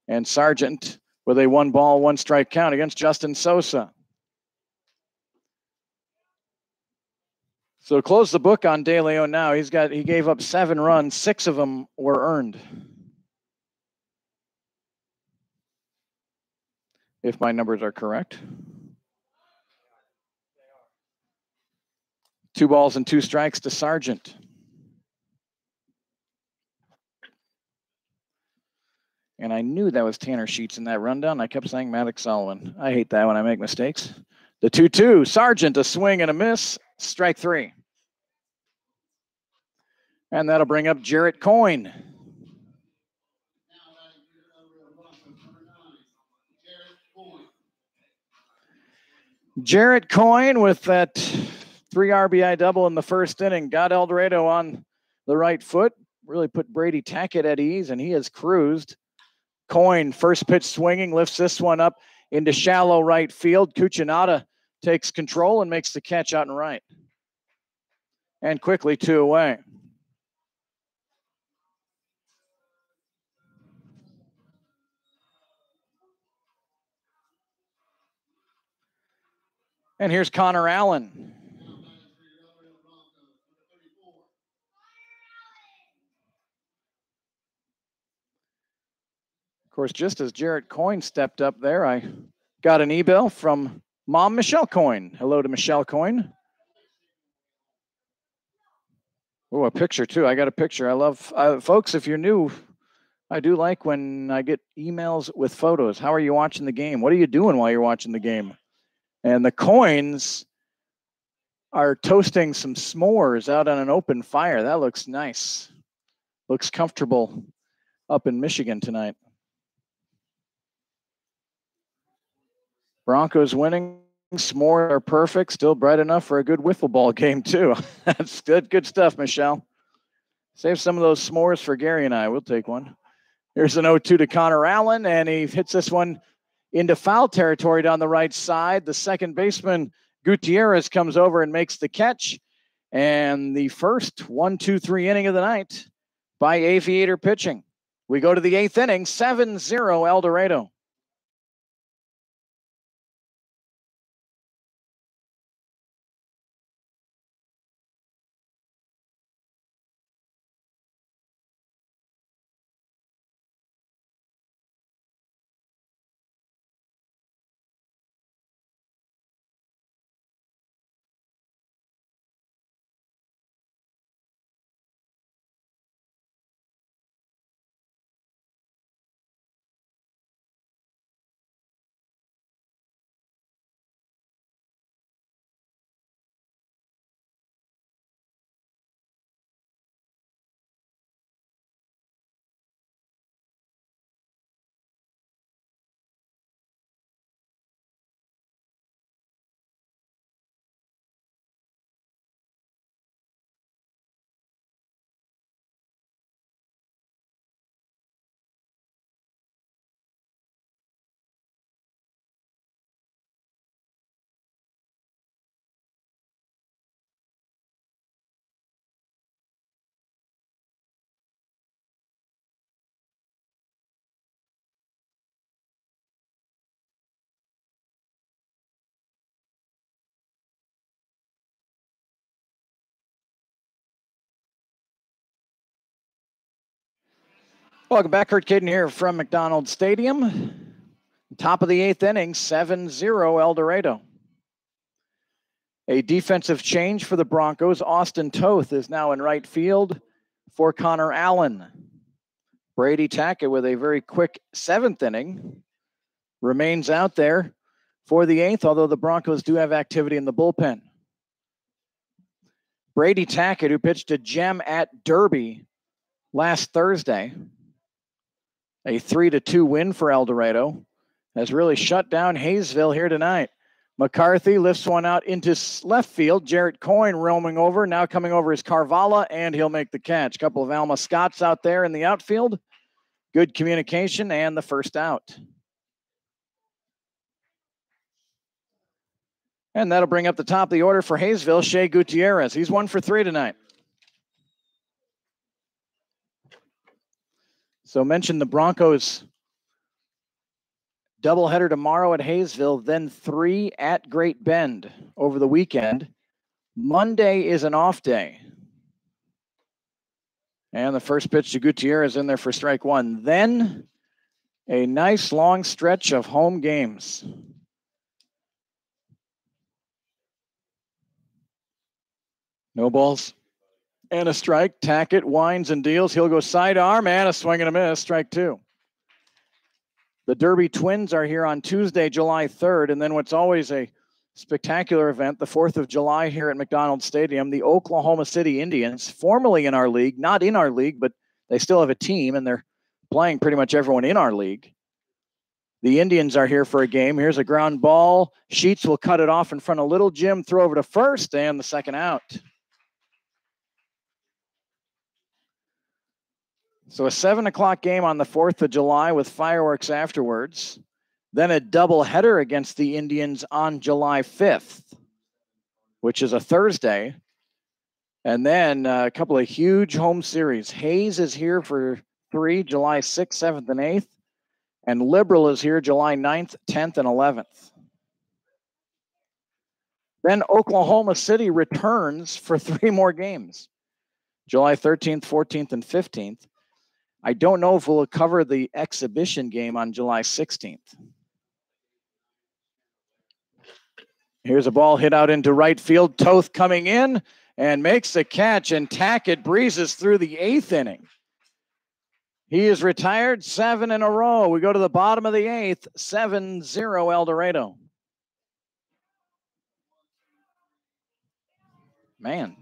and Sargent with a 1-ball, 1-strike count against Justin Sosa. So close the book on De Leon now. He gave up 7 runs, 6 of them were earned. If my numbers are correct. 2 balls and 2 strikes to Sargent. And I knew that was Tanner Sheets in that rundown. I kept saying Maddox Sullivan. I hate that when I make mistakes. The 2-2, Sargent, a swing and a miss, strike 3. And that'll bring up Jarrett Coyne. Jarrett Coyne with that 3 RBI double in the first inning got El Dorado on the right foot, really put Brady Tackett at ease, and he has cruised. Coyne, first pitch swinging, lifts this one up into shallow right field. Cuccinata takes control and makes the catch out and right. And quickly 2 away. And here's Connor Allen. course, just as Jarrett Coyne stepped up there, I got an email from Mom Michelle Coyne. Hello to Michelle Coyne. Oh, a picture too. I got a picture. I love, folks, if you're new, I do like when I get emails with photos. How are you watching the game? What are you doing while you're watching the game? And the Coynes are toasting some s'mores out on an open fire. That looks nice. Looks comfortable up in Michigan tonight. Broncos winning. S'mores are perfect. Still bright enough for a good wiffle ball game, too. That's good. Good stuff, Michelle. Save some of those s'mores for Gary and I. We'll take one. Here's an 0-2 to Connor Allen, and he hits this one into foul territory down the right side. The second baseman, Gutierrez, comes over and makes the catch. And the first 1-2-3 inning of the night by Aviator pitching. We go to the 8th inning, 7-0 El Dorado. Welcome back. Kurt Caden here from McDonald Stadium. Top of the 8th inning, 7-0 El Dorado. A defensive change for the Broncos. Austin Toth is now in right field for Connor Allen. Brady Tackett with a very quick 7th inning remains out there for the 8th, although the Broncos do have activity in the bullpen. Brady Tackett, who pitched a gem at Derby last Thursday, a 3-2 win for El Dorado, has really shut down Haysville here tonight. McCarthy lifts one out into left field. Jarrett Coyne roaming over. Now coming over is Carvalha, and he'll make the catch. A couple of Alma Scotts out there in the outfield. Good communication and the first out. And that'll bring up the top of the order for Haysville, Shea Gutierrez. He's 1 for 3 tonight. So mentioned the Broncos doubleheader tomorrow at Haysville, then 3 at Great Bend over the weekend. Monday is an off day. And the first pitch to Gutierrez in there for strike 1. Then a nice long stretch of home games. No balls and a strike. Tackett winds and deals. He'll go sidearm and a swing and a miss. Strike 2. The Derby Twins are here on Tuesday, July 3rd. And then what's always a spectacular event, the 4th of July here at McDonald Stadium, the Oklahoma City Indians, formerly in our league, not in our league, but they still have a team and they're playing pretty much everyone in our league. The Indians are here for a game. Here's a ground ball. Sheets will cut it off in front of Little Jim, throw over to first, and the second out. So a 7 o'clock game on the 4th of July with fireworks afterwards. Then a doubleheader against the Indians on July 5th, which is a Thursday. And then a couple of huge home series. Hayes is here for 3, July 6th, 7th, and 8th. And Liberal is here July 9th, 10th, and 11th. Then Oklahoma City returns for 3 more games, July 13th, 14th, and 15th. I don't know if we'll cover the exhibition game on July 16th. Here's a ball hit out into right field. Toth coming in and makes the catch, and Tackett breezes through the 8th inning. He is retired 7 in a row. We go to the bottom of the 8th, 7-0 El Dorado. Man.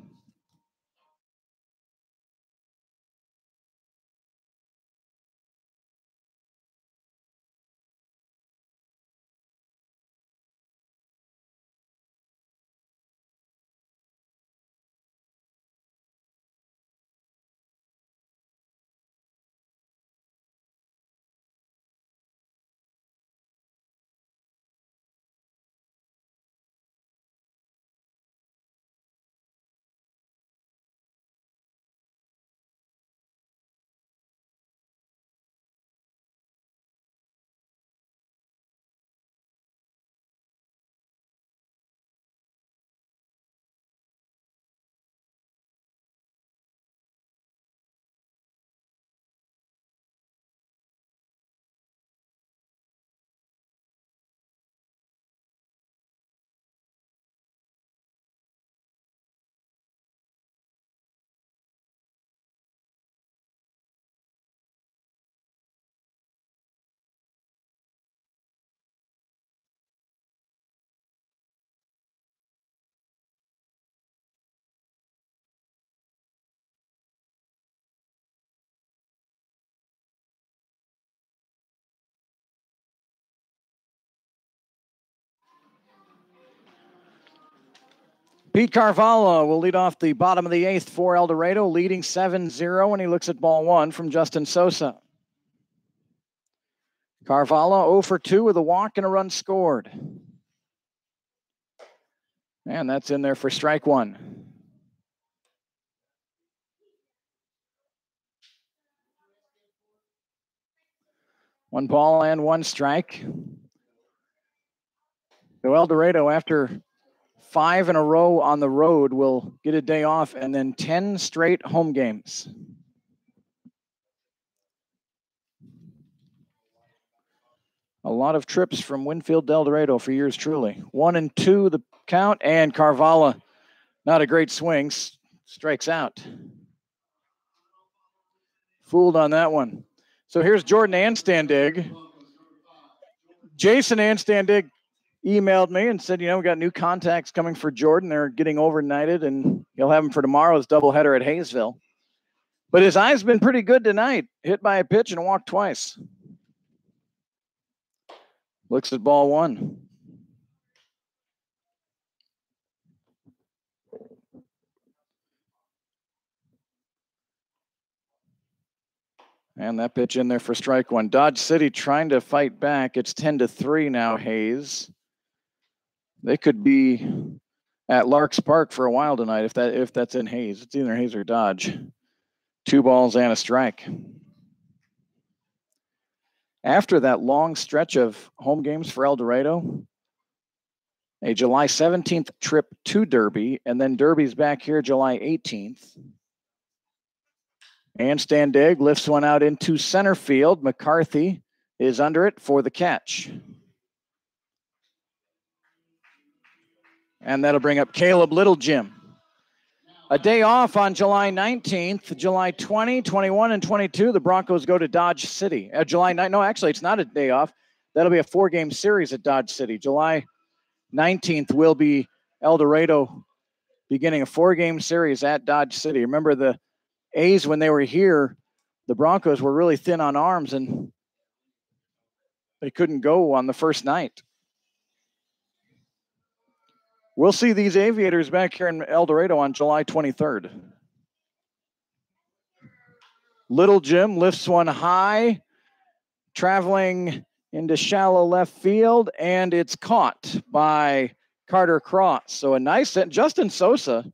Pete Carvalho will lead off the bottom of the 8th for El Dorado, leading 7-0 when he looks at ball 1 from Justin Sosa. Carvalho 0 for 2 with a walk and a run scored. And that's in there for strike 1. One ball and 1 strike. So El Dorado, after 5 in a row on the road, will get a day off and then 10 straight home games. A lot of trips from Winfield to El Dorado for yours truly. 1-2 the count, and Carvalho, not a great swing, strikes out. Fooled on that one. So here's Jordan Anstandig. Jason Anstandig emailed me and said, we got new contacts coming for Jordan. They're getting overnighted, and he'll have him for tomorrow's doubleheader at Haysville. But his eye's been pretty good tonight. Hit by a pitch and walked twice. Looks at ball 1. And that pitch in there for strike 1. Dodge City trying to fight back. It's 10-3 now, Hayes. They could be at Larks Park for a while tonight if that's in Hayes. It's either Hayes or Dodge. 2 balls and a strike. After that long stretch of home games for El Dorado, a July 17th trip to Derby, and then Derby's back here July 18th. Anstandig lifts one out into center field. McCarthy is under it for the catch. And that'll bring up Caleb Littlejim. A day off on July 19th, July 20, 21, and 22. The Broncos go to Dodge City. July 9th, no, actually, it's not a day off. That'll be a 4-game series at Dodge City. July 19th will be El Dorado beginning a 4-game series at Dodge City. Remember the A's, when they were here, the Broncos were really thin on arms, and they couldn't go on the first night. We'll see these Aviators back here in El Dorado on July 23rd. Littlejim lifts one high, traveling into shallow left field, and it's caught by Carter Cross. So a nice set. Justin Sosa,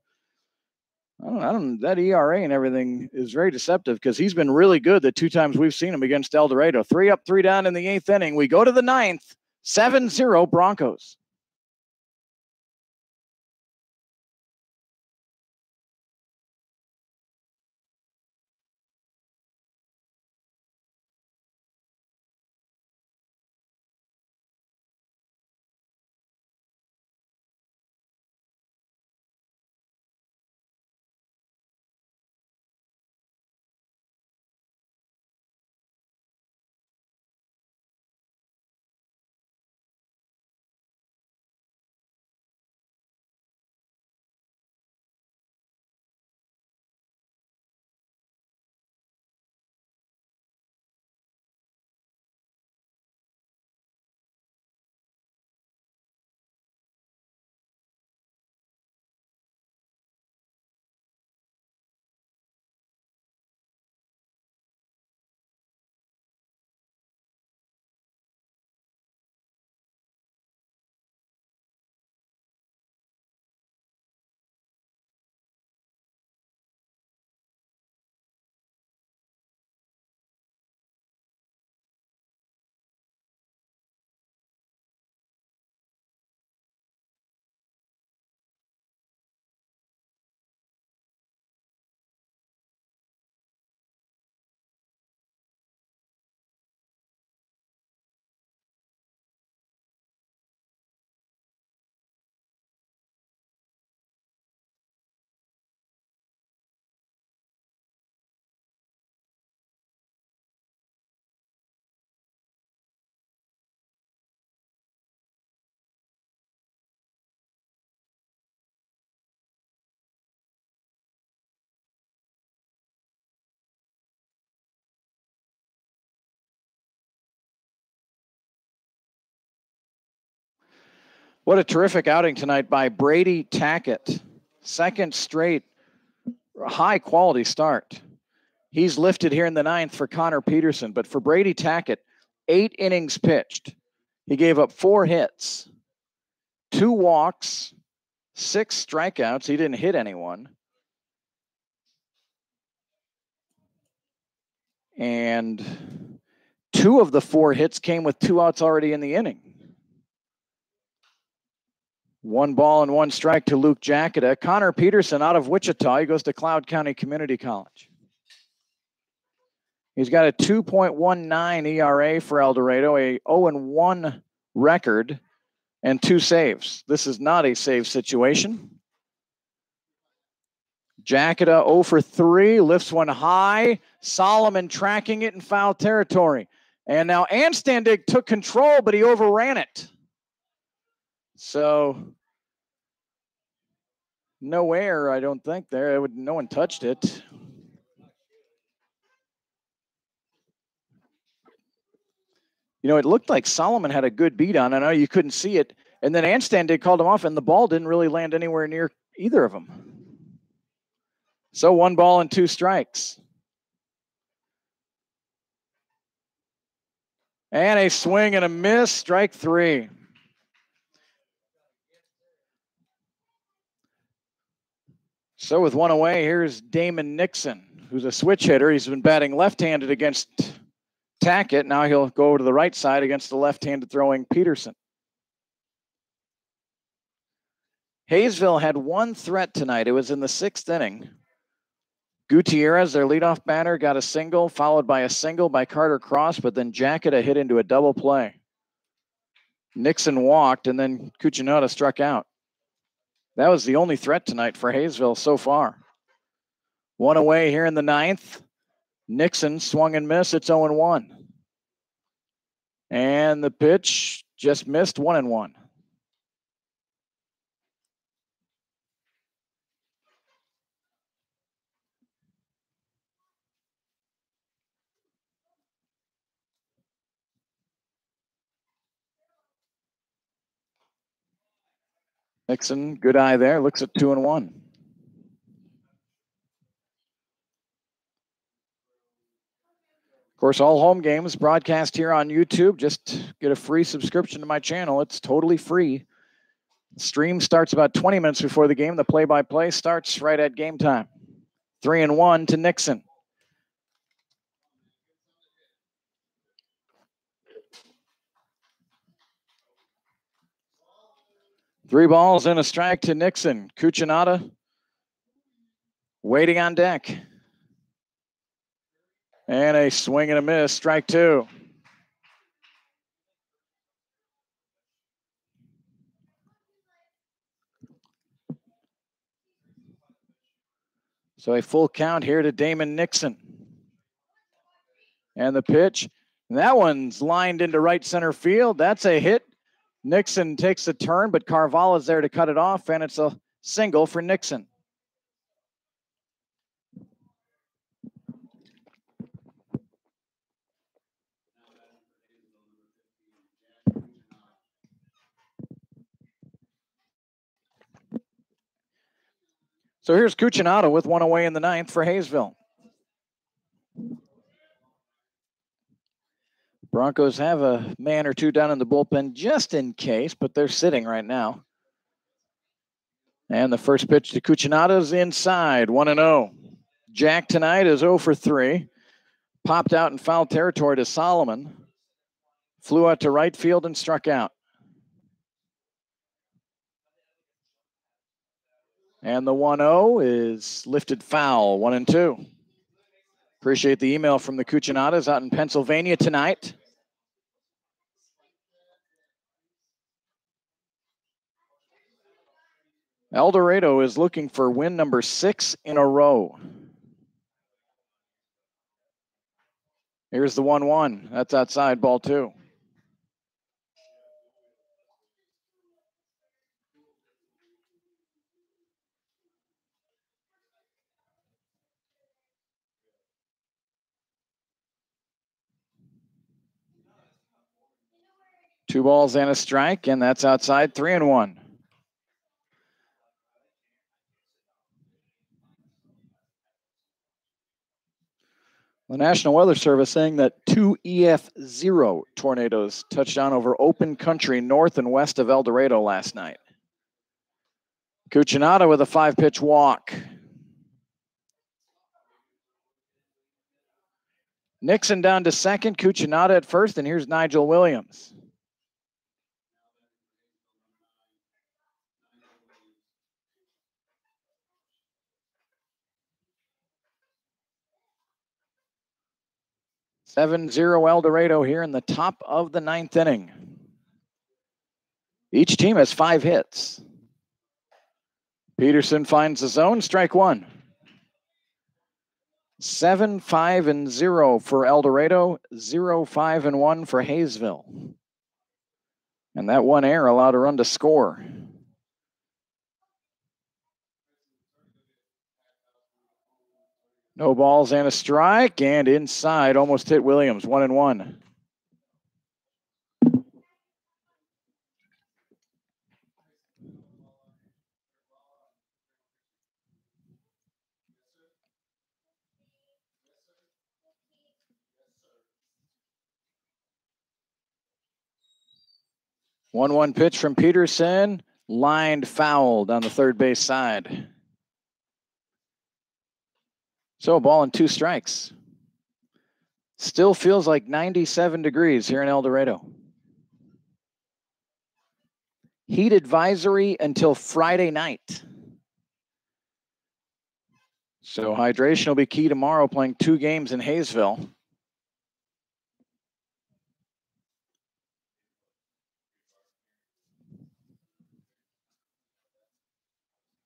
that ERA and everything is very deceptive because he's been really good the 2 times we've seen him against El Dorado. 3 up, 3 down in the 8th inning. We go to the 9th, 7-0 Broncos. What a terrific outing tonight by Brady Tackett. Second straight high quality start. He's lifted here in the ninth for Connor Peterson, but for Brady Tackett, 8 innings pitched. He gave up 4 hits, 2 walks, 6 strikeouts. He didn't hit anyone. And 2 of the 4 hits came with 2 outs already in the inning. 1 ball and 1 strike to Luke Jacketa. Connor Peterson out of Wichita. He goes to Cloud County Community College. He's got a 2.19 ERA for El Dorado, a 0-1 record, and 2 saves. This is not a save situation. Jacketa 0 for 3, lifts one high. Solomon tracking it in foul territory. And now Anstandig took control, but he overran it. So no error, I don't think there. No one touched it. You know, it looked like Solomon had a good beat on. I know you couldn't see it. And then Anstandig called him off, and the ball didn't really land anywhere near either of them. So 1 ball and 2 strikes. And a swing and a miss, strike 3. So with 1 away, here's Damon Nixon, who's a switch hitter. He's been batting left-handed against Tackett. Now he'll go over to the right side against the left-handed throwing Peterson. Haysville had 1 threat tonight. It was in the 6th inning. Gutierrez, their leadoff batter, got a single, followed by a single by Carter Cross, but then Jacketa hit into a double play. Nixon walked, and then Cucinotta struck out. That was the only threat tonight for Haysville so far. 1 away here in the 9th. Nixon swung and missed. It's 0-1. And the pitch just missed, 1-1. Nixon, good eye there, looks at 2-1. Of course, all home games broadcast here on YouTube. Just get a free subscription to my channel. It's totally free. The stream starts about 20 minutes before the game. The play-by-play starts right at game time. 3-1 to Nixon. Three balls and a strike to Nixon. Cucinotta waiting on deck. And a swing and a miss, strike 2. So a full count here to Damon Nixon. And the pitch, that one's lined into right center field. That's a hit. Nixon takes a turn, but Carvalho's there to cut it off, and it's a single for Nixon. So here's Cucinotta with 1 away in the 9th for Haysville. Broncos have a man or 2 down in the bullpen just in case, but they're sitting right now. And the first pitch to Cucinotta is inside, 1-0. Jack tonight is 0 for 3. Popped out in foul territory to Solomon. Flew out to right field and struck out. And the 1-0 is lifted foul, 1-2. Appreciate the email from the Cucinottas out in Pennsylvania tonight. El Dorado is looking for win number 6 in a row. Here's the 1-1. That's outside, ball 2. 2 balls and a strike, and that's outside, 3-1. The National Weather Service saying that 2 EF0 tornadoes touched down over open country north and west of El Dorado last night. Cuccinata with a 5-pitch walk. Nixon down to second, Cuccinata at first, and here's Nigel Williams. (7-0) El Dorado here in the top of the 9th inning. Each team has 5 hits. Peterson finds the zone, strike 1. 7-5-0 for El Dorado, 0-5-1 for Haysville. And that 1 error allowed a run to score. No balls and a strike, and inside, almost hit Williams, 1-1. One pitch from Peterson, lined foul down the third base side. So a ball and 2 strikes. Still feels like 97 degrees here in El Dorado. Heat advisory until Friday night. So hydration will be key tomorrow, playing 2 games in Haysville.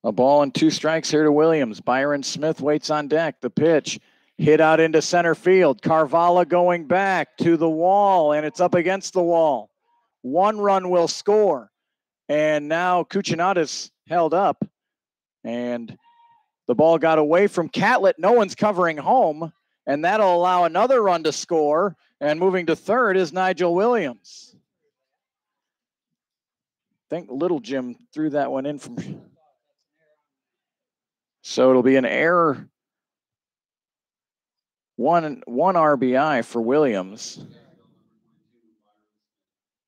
A ball and 2 strikes here to Williams. Byron Smith waits on deck. The pitch hit out into center field. Carvalho going back to the wall, and it's up against the wall. 1 run will score. And now Cuccinata's held up. And the ball got away from Catlett. No one's covering home. And that'll allow another run to score. And moving to third is Nigel Williams. I think Little Jim threw that one in from... So it'll be an error. One RBI for Williams.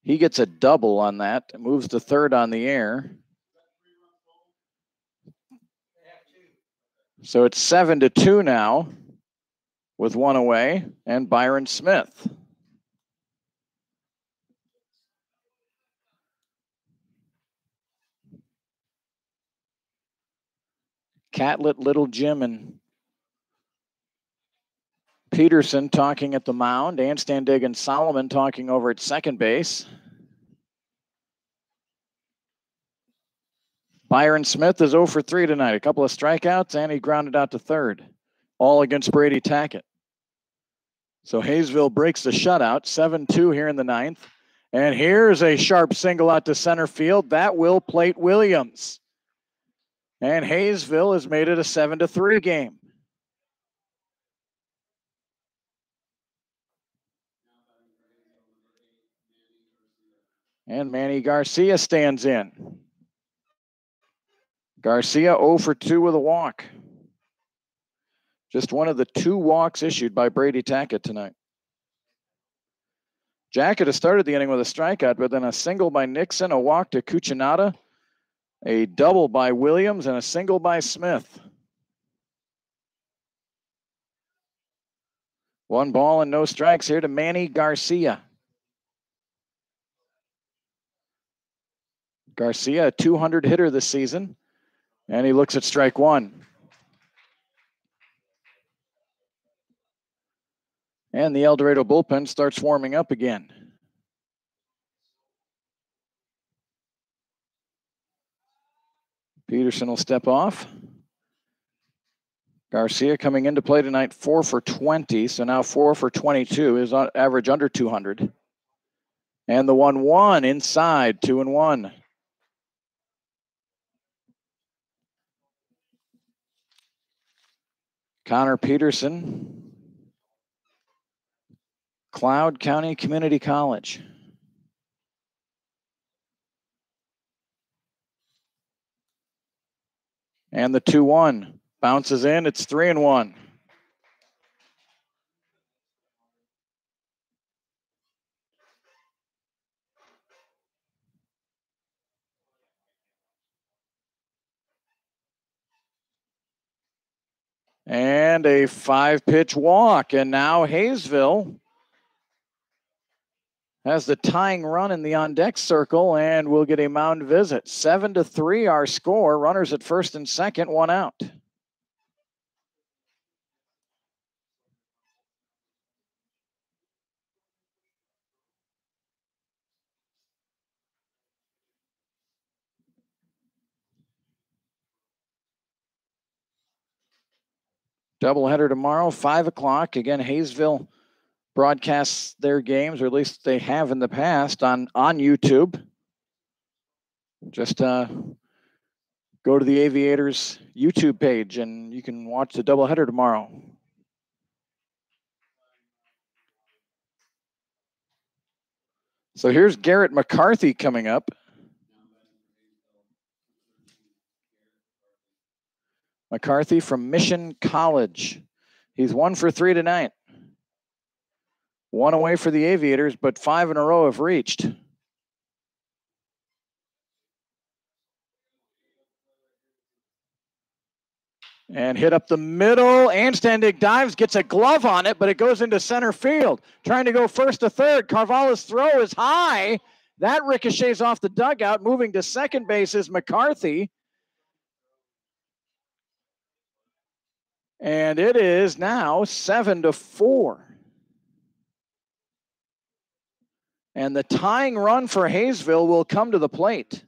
He gets a double on that. Moves to third on the air. So it's 7-2 now with 1 away, and Byron Smith. Catlett, Little Jim, and Peterson talking at the mound. Anstandig and Solomon talking over at second base. Byron Smith is 0 for 3 tonight. A couple of strikeouts, and he grounded out to third. All against Brady Tackett. So Haysville breaks the shutout, 7-2 here in the 9th. And here's a sharp single out to center field. That will plate Williams. And Haysville has made it a 7-3 game. And Manny Garcia stands in. Garcia 0 for 2 with a walk. Just one of the 2 walks issued by Brady Tackett tonight. Jackett has started the inning with a strikeout, but then a single by Nixon, a walk to Cuccinata, a double by Williams, and a single by Smith. 1 ball and no strikes here to Manny Garcia. Garcia, a 200 hitter this season, and he looks at strike 1. And the El Dorado bullpen starts warming up again. Peterson will step off. Garcia coming into play tonight, 4 for 20, so now 4 for 22, his average under 200. And the 1-1 inside, 2-1. Connor Peterson, Cloud County Community College. And the 2-1 bounces in. It's 3-1. And a 5-pitch walk. And now Haysville has the tying run in the on-deck circle, and we'll get a mound visit. 7-3 our score. Runners at first and second, 1 out. Doubleheader tomorrow, 5 o'clock. Again, Haysville broadcasts their games, or at least they have in the past, on YouTube. Just go to the Aviators YouTube page, and you can watch the doubleheader tomorrow. So here's Garrett McCarthy coming up. McCarthy from Mission College. He's 1 for 3 tonight. 1 away for the Aviators, but 5 in a row have reached. And hit up the middle. Anstandig dives, gets a glove on it, but it goes into center field. Trying to go first to third. Carvalho's throw is high. That ricochets off the dugout. Moving to second base is McCarthy. And it is now 7-4. And the tying run for Haysville will come to the plate.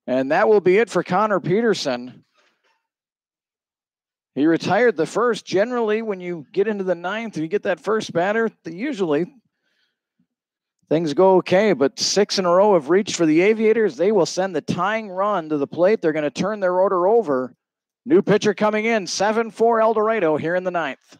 And that will be it for Connor Peterson. He retired the first. Generally, when you get into the ninth and you get that first batter, usually things go okay. But 6 in a row have reached for the Aviators. They will send the tying run to the plate. They're going to turn their order over. New pitcher coming in, 7-4 El Dorado here in the ninth.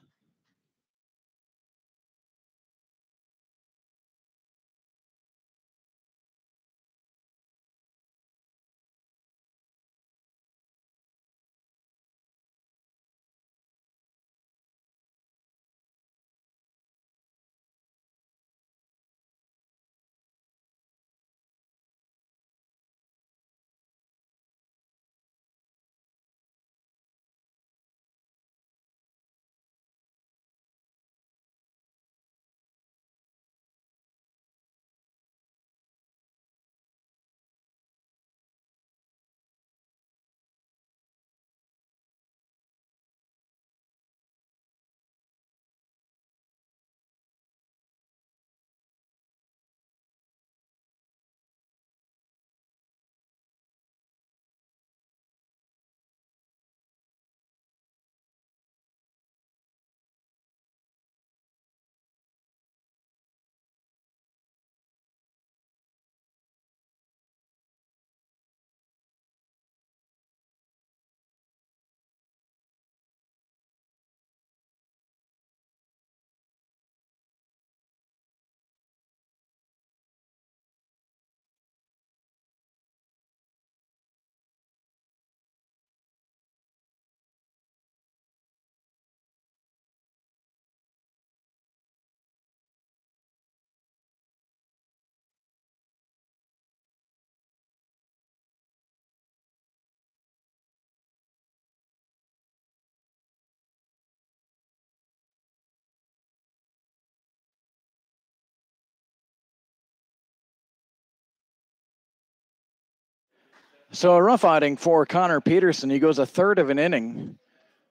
So a rough outing for Connor Peterson. He goes a third of an inning.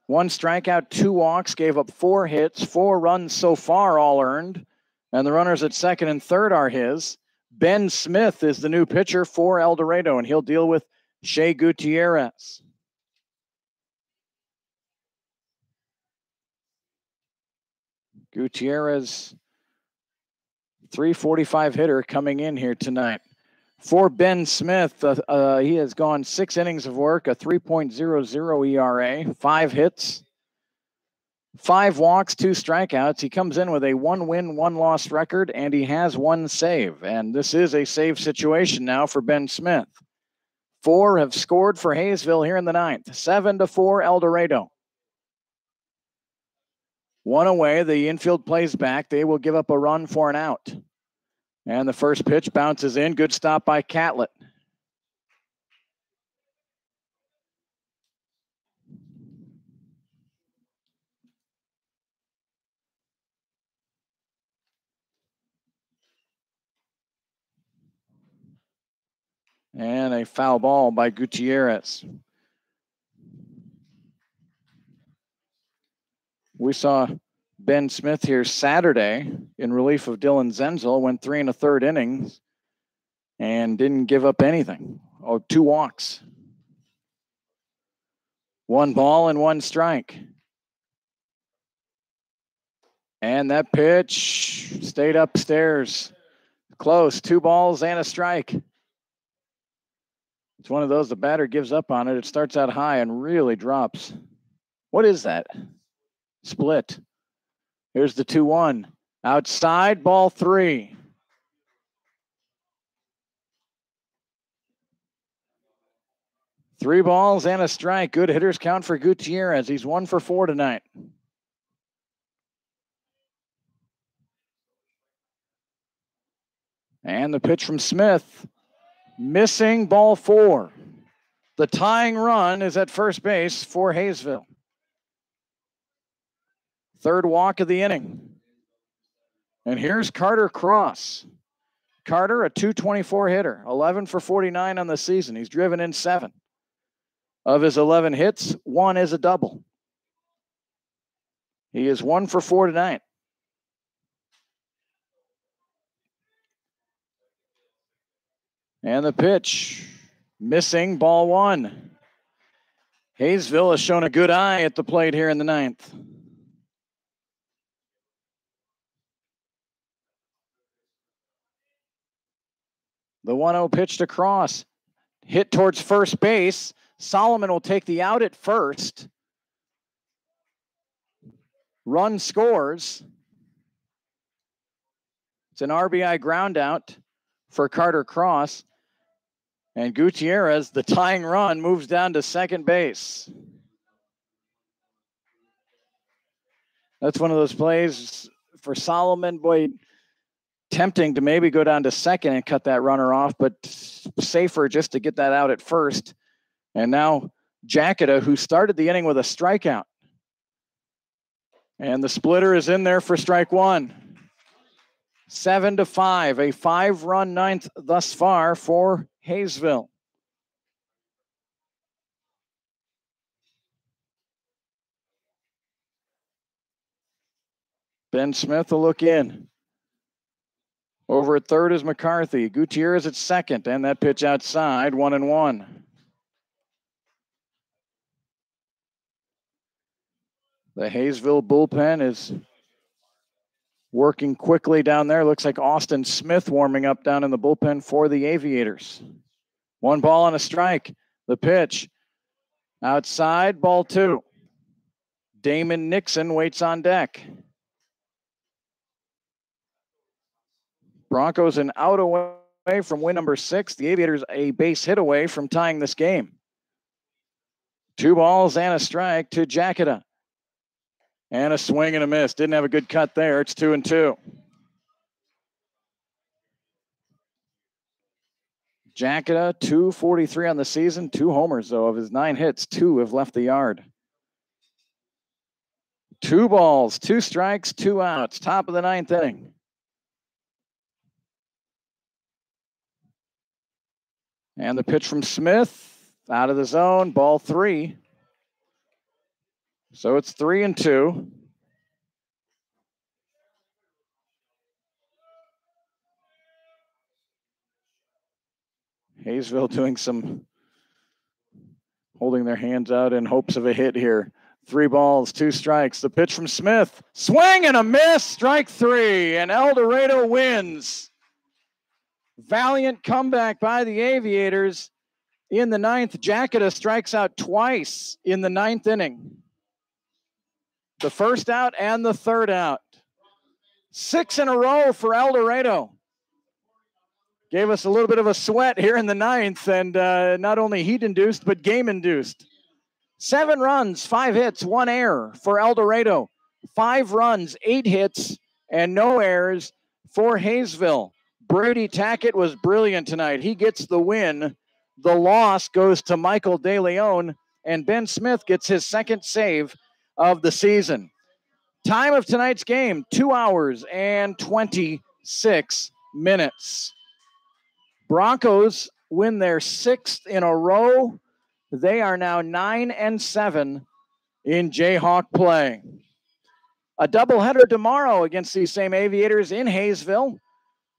1 strikeout, 2 walks, gave up 4 hits, 4 runs so far, all earned. And the runners at second and third are his. Ben Smith is the new pitcher for El Dorado, and he'll deal with Shea Gutierrez. Gutierrez, 345 hitter coming in here tonight. For Ben Smith, he has gone 6 innings of work, a 3.00 ERA, 5 hits, 5 walks, 2 strikeouts. He comes in with a 1-win, 1-loss record, and he has 1 save. And this is a save situation now for Ben Smith. 4 have scored for Haysville here in the 9th. 7-4 El Dorado. 1 away. The infield plays back. They will give up a run for an out. And the first pitch bounces in. Good stop by Catlett. And a foul ball by Gutierrez. We saw Ben Smith here Saturday in relief of Dylan Zenzel, went 3 1/3 innings and didn't give up anything. 2 walks. 1 ball and 1 strike. And that pitch stayed upstairs. Close. 2 balls and a strike. It's one of those, the batter gives up on it. It starts out high and really drops. What is that? Split. Here's the 2-1. Outside, ball 3. Three balls and a strike. Good hitters count for Gutierrez. He's 1 for 4 tonight. And the pitch from Smith. Missing, ball 4. The tying run is at first base for Haysville. 3rd walk of the inning. And here's Carter Cross. Carter, a .224 hitter, 11 for 49 on the season. He's driven in 7. Of his 11 hits, 1 is a double. He is 1 for 4 tonight. And the pitch, missing, ball 1. Haysville has shown a good eye at the plate here in the 9th. The 1-0 pitch to Cross. Hit towards first base. Solomon will take the out at first. Run scores. It's an RBI ground out for Carter Cross. And Gutierrez, the tying run, moves down to second base. That's one of those plays for Solomon. Boy, tempting to maybe go down to second and cut that runner off, but safer just to get that out at first. And now Jacketa, who started the inning with a strikeout. And the splitter is in there for strike 1. 7-5, a 5-run 9th thus far for Haysville. Ben Smith will look in. Over at third is McCarthy. Gutierrez at second, and that pitch outside, 1-1. The Haysville bullpen is working quickly down there. Looks like Austin Smith warming up down in the bullpen for the Aviators. 1 ball and a strike. The pitch outside, ball 2. Damon Nixon waits on deck. Broncos an out away from win number 6. The Aviators a base hit away from tying this game. 2 balls and a strike to Jacketa. And a swing and a miss. Didn't have a good cut there. It's 2-2. Jacketa, 243 on the season. 2 homers, though. Of his 9 hits, 2 have left the yard. 2 balls, 2 strikes, 2 outs. Top of the 9th inning. And the pitch from Smith, out of the zone, ball 3. So it's 3-2. Haysville doing some holding their hands out in hopes of a hit here. 3 balls, 2 strikes. The pitch from Smith, swing and a miss, strike 3, and El Dorado wins. Valiant comeback by the Aviators in the 9th. Jacketa strikes out twice in the 9th inning. the first out and the third out. 6 in a row for El Dorado. Gave us a little bit of a sweat here in the ninth, and not only heat-induced, but game-induced. 7 runs, 5 hits, 1 error for El Dorado. 5 runs, 8 hits, and no errors for Haysville. Brady Tackett was brilliant tonight. He gets the win. The loss goes to Michael De Leon, and Ben Smith gets his second save of the season. Time of tonight's game, 2 hours and 26 minutes. Broncos win their 6th in a row. They are now 9-7 in Jayhawk play. A doubleheader tomorrow against these same Aviators in Haysville.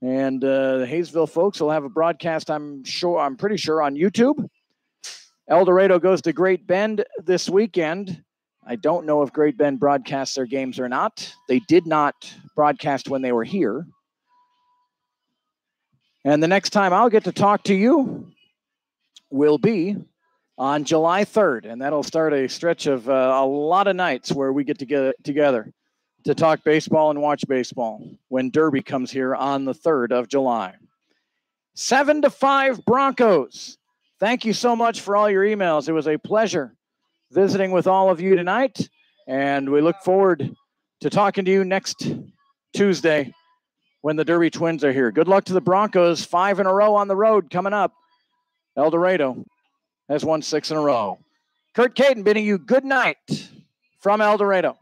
And the Haysville folks will have a broadcast, I'm pretty sure, on YouTube. El Dorado goes to Great Bend this weekend. I don't know if Great Bend broadcasts their games or not. They did not broadcast when they were here. And the next time I'll get to talk to you will be on July 3rd. And that'll start a stretch of a lot of nights where we get together to talk baseball and watch baseball when Derby comes here on the 3rd of July. 7-5 Broncos. Thank you so much for all your emails. It was a pleasure visiting with all of you tonight. And we look forward to talking to you next Tuesday when the Derby Twins are here. Good luck to the Broncos. 5 in a row on the road coming up. El Dorado has won 6 in a row. Kurt Caden bidding you good night from El Dorado.